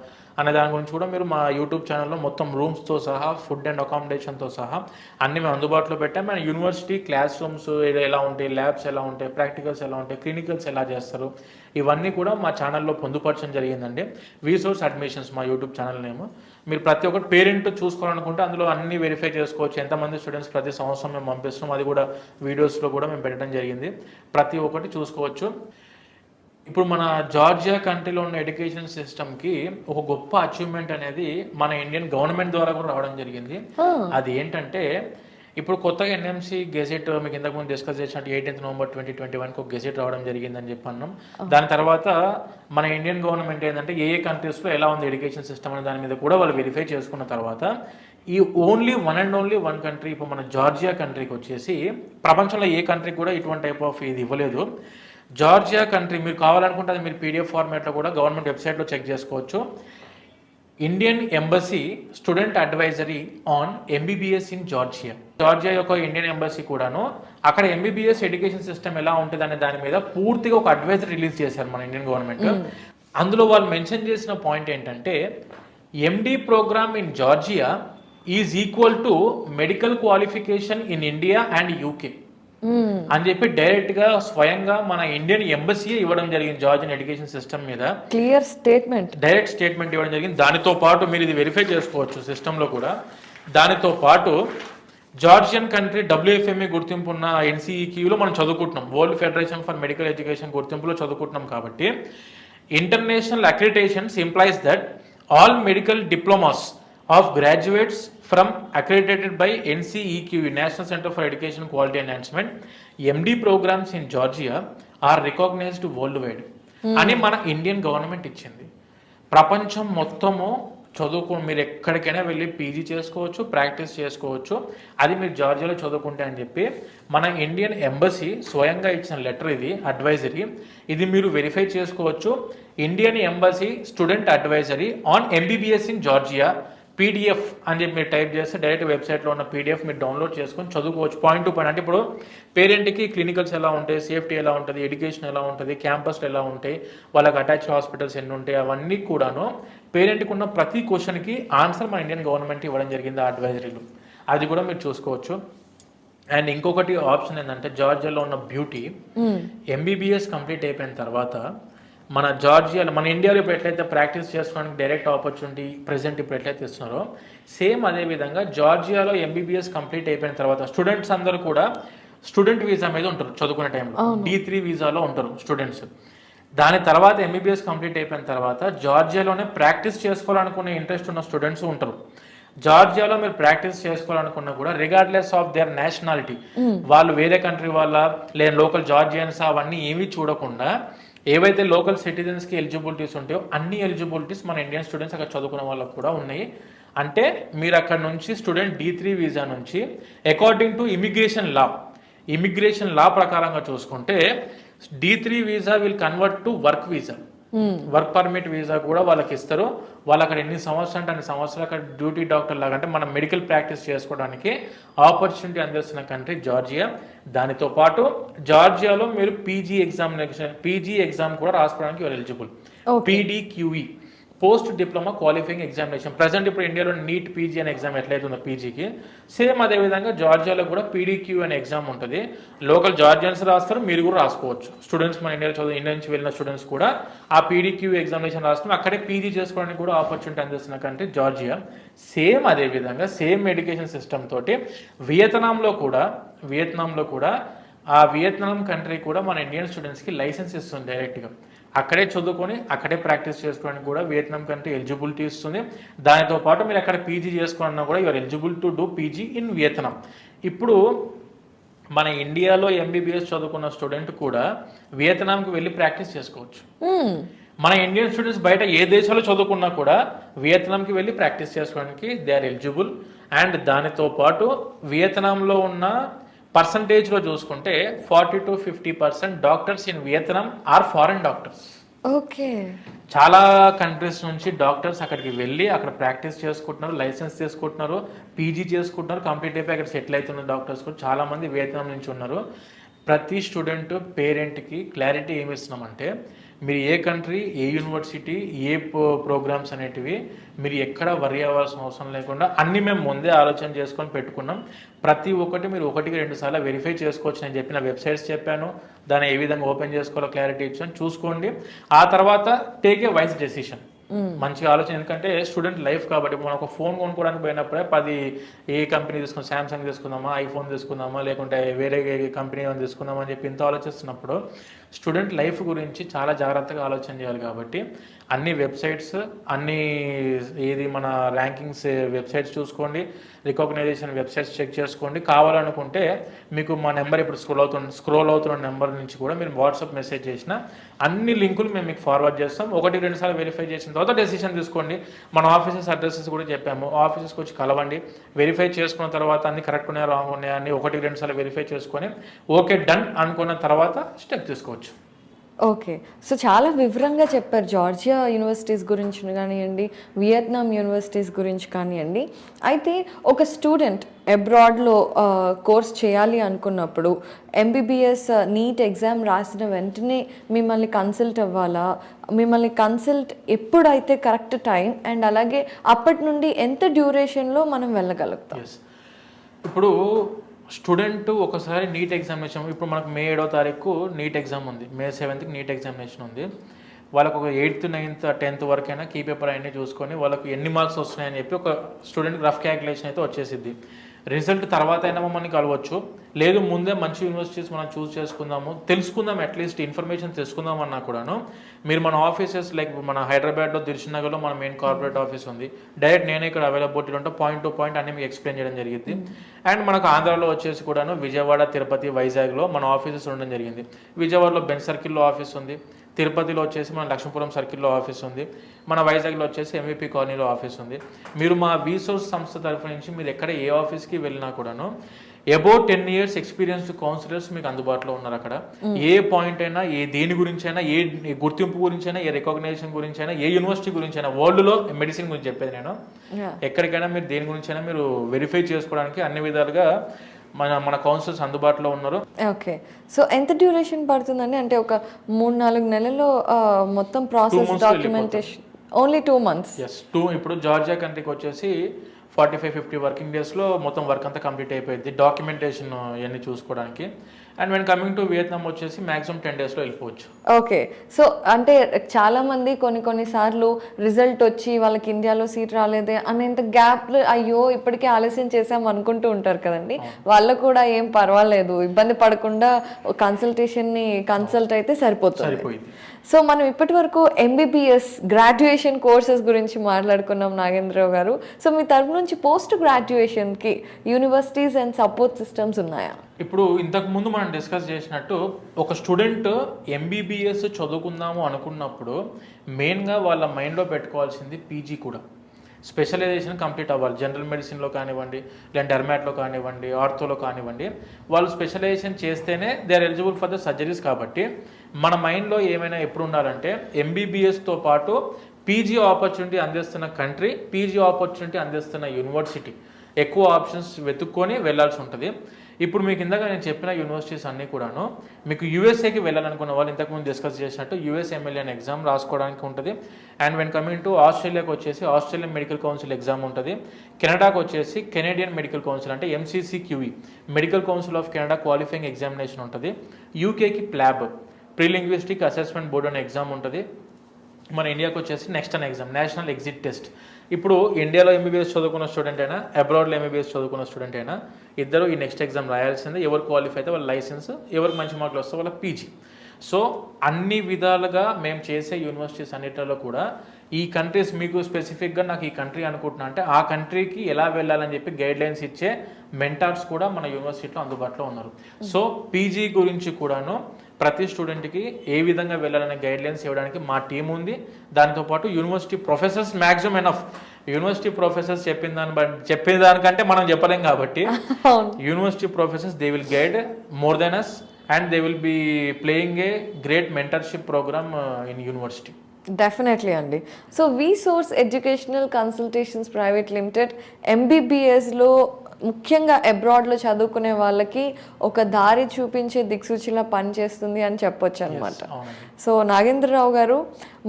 అనే దాని గురించి కూడా మీరు మా యూట్యూబ్ ఛానల్లో మొత్తం రూమ్స్తో సహా, ఫుడ్ అండ్ అకామిడేషన్తో సహా అన్ని మేము అందుబాటులో పెట్టాం. మన యూనివర్సిటీ క్లాస్ రూమ్స్ ఎలా ఉంటాయి, ల్యాబ్స్ ఎలా ఉంటాయి, ప్రాక్టికల్స్ ఎలా ఉంటాయి, క్లినికల్స్ ఎలా చేస్తారు, ఇవన్నీ కూడా మా ఛానల్లో పొందుపరచడం జరిగిందండి. VSOURCE అడ్మిషన్స్ మా యూట్యూబ్ ఛానల్ నేమ్. మీరు ప్రతి ఒక్కటి పేరెంట్ చూసుకోవాలనుకుంటే అందులో అన్ని వెరిఫై చేసుకోవచ్చు. ఎంతమంది స్టూడెంట్స్ ప్రతి సంవత్సరం మేము పంపిస్తున్నాం, అది కూడా వీడియోస్లో కూడా మేము పెట్టడం జరిగింది. ప్రతి ఒక్కటి చూసుకోవచ్చు. ఇప్పుడు మన జార్జియా కంట్రీలో ఉన్న ఎడ్యుకేషన్ సిస్టమ్కి ఒక గొప్ప అచీవ్మెంట్ అనేది మన ఇండియన్ గవర్నమెంట్ ద్వారా కూడా రావడం జరిగింది. అది ఏంటంటే ఇప్పుడు కొత్తగా NMC గెజెట్ మీకు ఇంతకుముందు డిస్కస్ చేసినట్టు 18th November 2021 ఒక గెజెట్ రావడం జరిగిందని చెప్పి అన్నాం. దాని తర్వాత మన ఇండియన్ గవర్నమెంట్ ఏంటంటే ఏ కంట్రీస్లో ఎలా ఉంది ఎడ్యుకేషన్ సిస్టమ్ అనే దాని మీద కూడా వాళ్ళు వెరిఫై చేసుకున్న తర్వాత ఈ ఓన్లీ వన్ కంట్రీ, ఇప్పుడు మన జార్జియా కంట్రీకి వచ్చేసి ప్రపంచంలో ఏ కంట్రీ కూడా ఇటువంటి టైప్ ఆఫ్ ఇది ఇవ్వలేదు. జార్జియా కంట్రీ మీరు కావాలనుకుంటే అది మీరు PDF ఫార్మాట్లో కూడా గవర్నమెంట్ వెబ్సైట్లో చెక్ చేసుకోవచ్చు. Indian embassy student advisory on MBBS in Georgia. Georgia యొక్క ఇండియన్ ఎంబసీ కూడాను అక్కడ MBBS ఎడ్యుకేషన్ సిస్టమ్ ఎలా ఉంటుంది అనే దాని మీద పూర్తిగా ఒక అడ్వైజరీ రిలీజ్ చేశారు మన ఇండియన్ గవర్నమెంట్. అందులో వాళ్ళు మెన్షన్ చేసిన పాయింట్ ఏంటంటే MD program in Georgia is equal to medical qualification in India and UK అని చెప్పి డైరెక్ట్ గా స్వయంగా మన ఇండియన్ ఎంబసీ ఇవ్వడం జరిగింది జార్జియన్ ఎడ్యుకేషన్ సిస్టమ్ మీద. క్లియర్ స్టేట్మెంట్, డైరెక్ట్ స్టేట్మెంట్ ఇవ్వడం జరిగింది. దానితో పాటు మీరు ఇది వెరిఫై చేసుకోవచ్చు సిస్టంలో కూడా. దానితో పాటు జార్జియన్ కంట్రీ WFME గుర్తింపు ఉన్న NCEQలో మనం చదువుకుంటున్నాం, world federation for medical education గుర్తింపులో చదువుకుంటున్నాం. కాబట్టి international accreditations implies that all medical diplomas of graduates from accredited by NCEQ, National Center for Education Quality Enhancement, MD programs in Georgia are recognized worldwide అని మన Indian government ఇచ్చింది. ప్రపంచం మొత్తము మీరు ఎక్కడికైనా వెళ్ళి PG చేసుకోవచ్చు, ప్రాక్టీస్ చేసుకోవచ్చు, అది మీరు జార్జియాలో చదువుకుంటే అని చెప్పి మన ఇండియన్ ఎంబసీ స్వయంగా ఇచ్చిన లెటర్, ఇది అడ్వైజరీ. ఇది మీరు వెరిఫై చేసుకోవచ్చు. Indian embassy student advisory on MBBS in Georgia PDF అని చెప్పి మీరు టైప్ చేస్తే డైరెక్ట్ వెబ్సైట్లో ఉన్న PDF మీరు డౌన్లోడ్ చేసుకొని చదువుకోవచ్చు పాయింట్ టు పాయింట్. అంటే ఇప్పుడు పేరెంట్కి క్లినికల్స్ ఎలా ఉంటాయి, సేఫ్టీ ఎలా ఉంటుంది, ఎడ్యుకేషన్ ఎలా ఉంటుంది, క్యాంపస్లు ఎలా ఉంటాయి, వాళ్ళకి అటాచ్ హాస్పిటల్స్ ఎన్ని ఉంటాయి, అవన్నీ కూడాను పేరెంట్కి ఉన్న ప్రతి క్వశ్చన్కి ఆన్సర్ మన ఇండియన్ గవర్నమెంట్ ఇవ్వడం జరిగింది ఆ అడ్వైజరీలు. అది కూడా మీరు చూసుకోవచ్చు. అండ్ ఇంకొకటి ఆప్షన్ ఏంటంటే జార్జియాలో ఉన్న బ్యూటీ, MBBS కంప్లీట్ అయిపోయిన తర్వాత మన జార్జియాలో, మన ఇండియాలో ఇప్పుడు ఎట్లయితే ప్రాక్టీస్ చేసుకోవడానికి డైరెక్ట్ ఆపర్చునిటీ ప్రెసెంట్ ఇప్పుడు ఎట్లయితే ఇస్తున్నారో, సేమ్ అదే విధంగా జార్జియాలో MBBS కంప్లీట్ అయిపోయిన తర్వాత స్టూడెంట్స్ అందరూ కూడా స్టూడెంట్ వీసా మీద ఉంటారు. చదువుకునే టైంలో D3 వీసాలో ఉంటారు స్టూడెంట్స్. దాని తర్వాత MBBS కంప్లీట్ అయిపోయిన తర్వాత జార్జియాలోనే ప్రాక్టీస్ చేసుకోవాలనుకునే ఇంట్రెస్ట్ ఉన్న స్టూడెంట్స్ ఉంటారు. జార్జియాలో మీరు ప్రాక్టీస్ చేసుకోవాలనుకున్నా కూడా రిగార్డ్లెస్ ఆఫ్ దేర్ నేషనాలిటీ, వాళ్ళు వేరే కంట్రీ వాళ్ళ లేదా లోకల్ జార్జియన్స్ అవన్నీ ఏమీ చూడకుండా ఏవైతే లోకల్ సిటిజన్స్కి ఎలిజిబిలిటీస్ ఉంటాయో అన్ని ఎలిజిబిలిటీస్ మన ఇండియన్ స్టూడెంట్స్ అక్కడ చదువుకునే వాళ్ళకు కూడా ఉన్నాయి. అంటే మీరు అక్కడ నుంచి స్టూడెంట్ D3 వీసా నుంచి అకార్డింగ్ టు ఇమిగ్రేషన్ లా ప్రకారంగా చూసుకుంటే D3 visa will convert to work visa. Work permit visa కూడా వాళ్ళకి ఇస్తారు. వాళ్ళు అక్కడ ఎన్ని సంవత్సరాలు అంటే అన్ని సంవత్సరాలు అక్కడ డ్యూటీ డాక్టర్ లాగా అంటే మనం మెడికల్ ప్రాక్టీస్ చేసుకోవడానికి ఆపర్చునిటీ అందిస్తున్న కంట్రీ జార్జియా. దానితో పాటు జార్జియాలో మీరు పీజీ ఎగ్జామ్ కూడా రాసుకోవడానికి eligible. PDQE post diploma qualifying examination. Present ఇప్పుడు ఇండియాలో నీట్ పీజీ అనే ఎగ్జామ్ ఎట్లయితే ఉందో పీజీకి, సేమ్ అదేవిధంగా జార్జియాలో కూడా PDQ అనే ఎగ్జామ్ ఉంటుంది. లోకల్ జార్జియన్స్ రాస్తారు, మీరు కూడా రాసుకోవచ్చు. స్టూడెంట్స్ మన ఇండియా నుంచి వెళ్ళిన స్టూడెంట్స్ కూడా ఆ PDQ ఎగ్జామినేషన్ రాసుకుని అక్కడే పీజీ చేసుకోవడానికి కూడా ఆపర్చునిటీ అందిస్తున్న కంట్రీ జార్జియా. సేమ్ అదేవిధంగా సేమ్ ఎడ్యుకేషన్ సిస్టమ్ తోటి వియత్నాంలో కూడా ఆ వియత్నాం కంట్రీ కూడా మన ఇండియన్ స్టూడెంట్స్కి లైసెన్స్ ఇస్తుంది డైరెక్ట్గా. అక్కడే చదువుకొని అక్కడే ప్రాక్టీస్ చేసుకోవడానికి కూడా వియత్నాం కంట్రీ ఎలిజిబిలిటీ ఇస్తుంది. దానితో పాటు మీరు అక్కడ పీజీ చేసుకోవాలన్నా కూడా you are eligible to do PG in Vietnam. ఇప్పుడు మన ఇండియాలో MBBS చదువుకున్న స్టూడెంట్ కూడా వియత్నాంకి వెళ్ళి ప్రాక్టీస్ చేసుకోవచ్చు. మన ఇండియన్ స్టూడెంట్స్ బయట ఏ దేశాల్లో చదువుకున్నా కూడా వియత్నాంకి వెళ్ళి ప్రాక్టీస్ చేసుకోవడానికి దే ఆర్ ఎలిజిబుల్. అండ్ దానితో పాటు వియత్నాంలో ఉన్న పర్సంటేజ్లో చూసుకుంటే 40 to 50% doctors in Vietnam are foreign doctors. Okay, చాలా కంట్రీస్ నుంచి డాక్టర్స్ అక్కడికి వెళ్ళి అక్కడ ప్రాక్టీస్ చేసుకుంటున్నారు, లైసెన్స్ తీసుకుంటున్నారు, పీజీ చేసుకుంటున్నారు, కంప్లీట్ అయిపోయి అక్కడ సెటిల్ అవుతున్న డాక్టర్స్ కూడా చాలామంది వియత్నాం నుంచి ఉన్నారు. ప్రతి స్టూడెంట్ పేరెంట్కి క్లారిటీ ఏమి ఇస్తున్నామంటే మీరు ఏ కంట్రీ, ఏ యూనివర్సిటీ, ఏ ప్రోగ్రామ్స్ అనేటివి మీరు ఎక్కడ వరి అవ్వాల్సిన అవసరం లేకుండా అన్ని మేము ముందే ఆలోచన చేసుకొని పెట్టుకున్నాం. ప్రతి ఒక్కటి మీరు 1-2 సార్లు వెరిఫై చేసుకోవచ్చు. నేను చెప్పిన వెబ్సైట్స్ చెప్పాను, దాన్ని ఏ విధంగా ఓపెన్ చేసుకోవాలో క్లారిటీ ఇచ్చాను, చూసుకోండి. ఆ తర్వాత టేక్ ఏ వైస్ డెసిషన్. మంచిగా ఆలోచన, ఎందుకంటే స్టూడెంట్ లైఫ్ కాబట్టి. మనం ఒక ఫోన్ కొనుక్కోవడానికి పోయినప్పుడే 10 ఏ కంపెనీ తీసుకుందాం, శాంసంగ్ తీసుకుందామా, ఐఫోన్ తీసుకుందామా, లేకుంటే వేరే కంపెనీ ఏమైనా తీసుకుందామా అని చెప్పి ఇంత ఆలోచిస్తున్నప్పుడు స్టూడెంట్ లైఫ్ గురించి చాలా జాగ్రత్తగా ఆలోచన చేయాలి. కాబట్టి అన్ని వెబ్సైట్స్, ఏది మన ర్యాంకింగ్స్ వెబ్సైట్స్ చూసుకోండి, రికగ్నైజేషన్ వెబ్సైట్స్ చెక్ చేసుకోండి. కావాలనుకుంటే మీకు మా నెంబర్ ఇప్పుడు స్క్రోల్ అవుతున్న నెంబర్ నుంచి కూడా మీరు వాట్సాప్ మెసేజ్ చేసిన అన్ని లింకులు మేము మీకు ఫార్వర్డ్ చేస్తాం. 1-2 సార్లు వెరిఫై చేసిన తర్వాత డెసిషన్ తీసుకోండి. మన ఆఫీసెస్ అడ్రసెస్ కూడా చెప్పాము, ఆఫీసెస్కి వచ్చి కలవండి. వెరిఫై చేసుకున్న తర్వాత అన్ని కరెక్ట్ ఉన్నాయా, రాంగ్ ఉన్నాయా అని 1-2 సార్లు వెరిఫై చేసుకొని ఓకే డన్ అనుకున్న తర్వాత స్టెప్ తీసుకోవచ్చు. ఓకే, సో చాలా వివరంగా చెప్పారు జార్జియా యూనివర్సిటీస్ గురించి కానివ్వండి, వియత్నాం యూనివర్సిటీస్ గురించి కానివ్వండి. అయితే ఒక స్టూడెంట్ అబ్రాడ్లో కోర్స్ చేయాలి అనుకున్నప్పుడు MBBS నీట్ ఎగ్జామ్ రాసిన వెంటనే మిమ్మల్ని కన్సల్ట్ అవ్వాలా? మిమ్మల్ని కన్సల్ట్ ఎప్పుడైతే కరెక్ట్ టైం, అండ్ అలాగే అప్పటి నుండి ఎంత డ్యూరేషన్లో మనం వెళ్ళగలుగుతాం? ఇప్పుడు స్టూడెంట్ ఒకసారి నీట్ ఎగ్జామినేషన్, ఇప్పుడు మనకు May 7వ తారీఖు నీట్ ఎగ్జామ్ ఉంది, May 7కి నీట్ ఎగ్జామినేషన్ ఉంది. వాళ్ళకు ఒక 8th, 9th, 10th వరకైనా కీ పేపర్ అన్నీ చూసుకొని వాళ్ళకు ఎన్ని మార్క్స్ వస్తున్నాయని చెప్పి ఒక స్టూడెంట్ రఫ్ క్యాలిక్యులేషన్ అయితే వచ్చేసిద్ది. రిజల్ట్ తర్వాత అయినా మమ్మల్ని కలవచ్చు, లేదు ముందే మంచి యూనివర్సిటీస్ మనం చూస్ చేసుకుందాము, తెలుసుకుందాం, అట్లీస్ట్ ఇన్ఫర్మేషన్ తెలుసుకుందాం అన్నా కూడాను మీరు మన ఆఫీసెస్ లైక్ మన హైదరాబాద్లో, దిల్సుఖ్నగర్లో మన మెయిన్ కార్పొరేట్ ఆఫీస్ ఉంది. డైరెక్ట్ నేనే ఇక్కడ అవైలబిలిటీ ఉంటే పాయింట్ టు పాయింట్ అన్ని మీకు ఎక్స్ప్లెయిన్ చేయడం జరిగింది. అండ్ మనకు ఆంధ్రాలో వచ్చేసి కూడాను విజయవాడ, తిరుపతి, వైజాగ్లో మన ఆఫీసెస్ ఉండడం జరిగింది. విజయవాడలో బెంచ్ సర్కిల్లో ఆఫీస్ ఉంది, తిరుపతిలో వచ్చేసి మన లక్ష్మీపురం సర్కిల్లో ఆఫీస్ ఉంది, మన వైజాగ్లో వచ్చేసి MVP కాలనీలో ఆఫీస్ ఉంది. మీరు మా VSOURCE సంస్థ తరఫు నుంచి మీరు ఎక్కడ ఏ ఆఫీస్కి వెళ్ళినా కూడాను అబౌట్ 10 years ఎక్స్పీరియన్స్డ్ కౌన్సిలర్స్ మీకు అందుబాటులో ఉన్నారు. అక్కడ ఏ పాయింట్ అయినా, దేని గురించి అయినా, ఏ గుర్తింపు గురించి అయినా, ఏ రికగ్నైజేషన్ గురించి అయినా, ఏ యూనివర్సిటీ గురించి అయినా, వరల్డ్లో మెడిసిన్ గురించి చెప్పేది నేను, ఎక్కడికైనా మీరు దేని గురించి అయినా మీరు వెరిఫై చేసుకోవడానికి అన్ని విధాలుగా మన కౌన్సిలర్స్ అందుబాటులో ఉన్నారు. ఓకే, సో ఎంత డ్యూరేషన్ పడుతుందండి? అంటే ఒక 3-4 నెలల్లో మొత్తం ప్రాసెస్, డాక్యుమెంటేషన్ ఓన్లీ 2 months? ఇప్పుడు జార్జియా కంట్రీకి వచ్చేసి 45-50 వర్కింగ్ డేస్లో మొత్తం వర్క్ అంతా కంప్లీట్ అయిపోయింది, డాక్యుమెంటేషన్ ఇవన్నీ చూసుకోవడానికి. And when coming to Vietnam వచ్చేసి మ్యాక్సిమం 10 daysలో వెళ్ళిపోవచ్చు. ఓకే, సో అంటే చాలామంది కొన్నిసార్లు రిజల్ట్ వచ్చి వాళ్ళకి ఇండియాలో సీట్ రాలేదే అనేంత గ్యాప్లు, అయ్యో ఇప్పటికే ఆలస్యం చేసాం అనుకుంటూ ఉంటారు కదండి. వాళ్ళకు కూడా ఏం పర్వాలేదు, ఇబ్బంది పడకుండా కన్సల్ట్ అయితే సరిపోతుంది. సో మనం ఇప్పటి వరకు MBBS గ్రాడ్యుయేషన్ కోర్సెస్ గురించి మాట్లాడుకున్నాం నాగేంద్రరావు గారు. సో మీ తరఫు నుంచి పోస్ట్ గ్రాడ్యుయేషన్కి యూనివర్సిటీస్ అండ్ సపోర్ట్ సిస్టమ్స్ ఉన్నాయా? ఇప్పుడు ఇంతకుముందు మనం డిస్కస్ చేసినట్టు ఒక స్టూడెంట్ ఎంబీబీఎస్ చదువుకుందాము అనుకున్నప్పుడు మెయిన్గా వాళ్ళ మైండ్లో పెట్టుకోవాల్సింది పీజీ కూడా, స్పెషలైజేషన్ కంప్లీట్ అవ్వాలి. జనరల్ మెడిసిన్లో కానివ్వండి, లేదా డెర్మాట్లో కానివ్వండి, ఆర్థోలో కానివ్వండి, వాళ్ళు స్పెషలైజేషన్ చేస్తేనే they are eligible for the surgeries. కాబట్టి మన మైండ్లో ఏమైనా ఎప్పుడు ఉండాలంటే ఎంబీబీఎస్తో పాటు పీజీ ఆపర్చునిటీ అందిస్తున్న కంట్రీ, పీజీ ఆపర్చునిటీ అందిస్తున్న యూనివర్సిటీ, ఎక్కువ ఆప్షన్స్ వెతుక్కొని వెళ్ళాల్సి ఉంటుంది. ఇప్పుడు మీకు ఇందాక నేను చెప్పిన యూనివర్సిటీస్ అన్నీ కూడాను మీకు యూఎస్ఏకి వెళ్ళాలనుకున్న వాళ్ళు ఇంతకుముందు డిస్కస్ చేసినట్టు యూఎస్ఎంఎల్ఏ అనే ఎగ్జామ్ రాసుకోవడానికి ఉంటుంది. అండ్ వెన్ కమింగ్ టు ఆస్ట్రేలియాకి వచ్చేసి ఆస్ట్రేలియన్ మెడికల్ కౌన్సిల్ ఎగ్జామ్ ఉంటుంది. కెనడాకి వచ్చేసి కెనేడియన్ మెడికల్ కౌన్సిల్ అంటే MCCQE medical council of Canada qualifying examination ఉంటుంది. యూకేకి ప్లాబ్ ప్రీలింగ్విస్టిక్ అసెస్మెంట్ బోర్డ్ అనే ఎగ్జామ్ ఉంటుంది. మన ఇండియాకి వచ్చేసి నెక్స్ట్ అనే ఎగ్జామ్ నేషనల్ ఎగ్జిట్ టెస్ట్. ఇప్పుడు ఇండియాలో ఎంబీబీఎస్ చదువుకున్న స్టూడెంట్ అయినా, అబ్రాడ్లో ఎంబీబీఎస్ చదువుకున్న స్టూడెంట్ అయినా ఇద్దరు ఈ నెక్స్ట్ ఎగ్జామ్ రాయాల్సిందే. ఎవరు క్వాలిఫై అయితే వాళ్ళ లైసెన్స్, ఎవరికి మంచి మార్కులు వస్తే వాళ్ళ పీజీ. సో అన్ని విధాలుగా మేము చేసే యూనివర్సిటీస్ అన్నిటిలో కూడా ఈ కంట్రీస్ మీకు స్పెసిఫిక్గా నాకు ఈ కంట్రీ అనుకుంటున్నా అంటే ఆ కంట్రీకి ఎలా వెళ్ళాలని చెప్పి గైడ్ లైన్స్ ఇచ్చే మెంటార్స్ కూడా మన యూనివర్సిటీలో అందుబాటులో ఉన్నారు. సో పీజీ గురించి కూడాను ప్రతి స్టూడెంట్కి ఏ విధంగా వెళ్ళాలనే గైడ్లైన్స్ ఇవ్వడానికి మా టీం ఉంది. దాంతోపాటు university professors maximum enough, university professors చెప్పిన దానికంటే మనం చెప్పలేం కాబట్టి university professors they will guide more than us and they will be playing a great mentorship programme in university. Definitely అండి. సో VSOURCE educational consultations private limited ఎంబీబీఎస్లో ముఖ్యంగా అబ్రాడ్లో చదువుకునే వాళ్ళకి ఒక దారి చూపించే దిక్సూచిలా పనిచేస్తుంది అని చెప్పొచ్చు అనమాట. సో నాగేంద్రరావు గారు,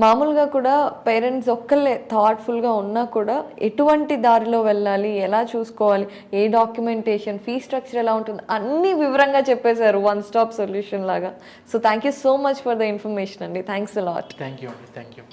మామూలుగా కూడా పేరెంట్స్ ఒక్కళ్ళే థాట్ఫుల్గా ఉన్నా కూడా ఎటువంటి దారిలో వెళ్ళాలి, ఎలా చూసుకోవాలి, ఏ డాక్యుమెంటేషన్, ఫీ స్ట్రక్చర్ ఎలా ఉంటుంది, అన్నీ వివరంగా చెప్పేశారు, వన్ స్టాప్ సొల్యూషన్ లాగా. So thank you so much for the information అండి. Thanks a lot. Thank you అండి. Thank you.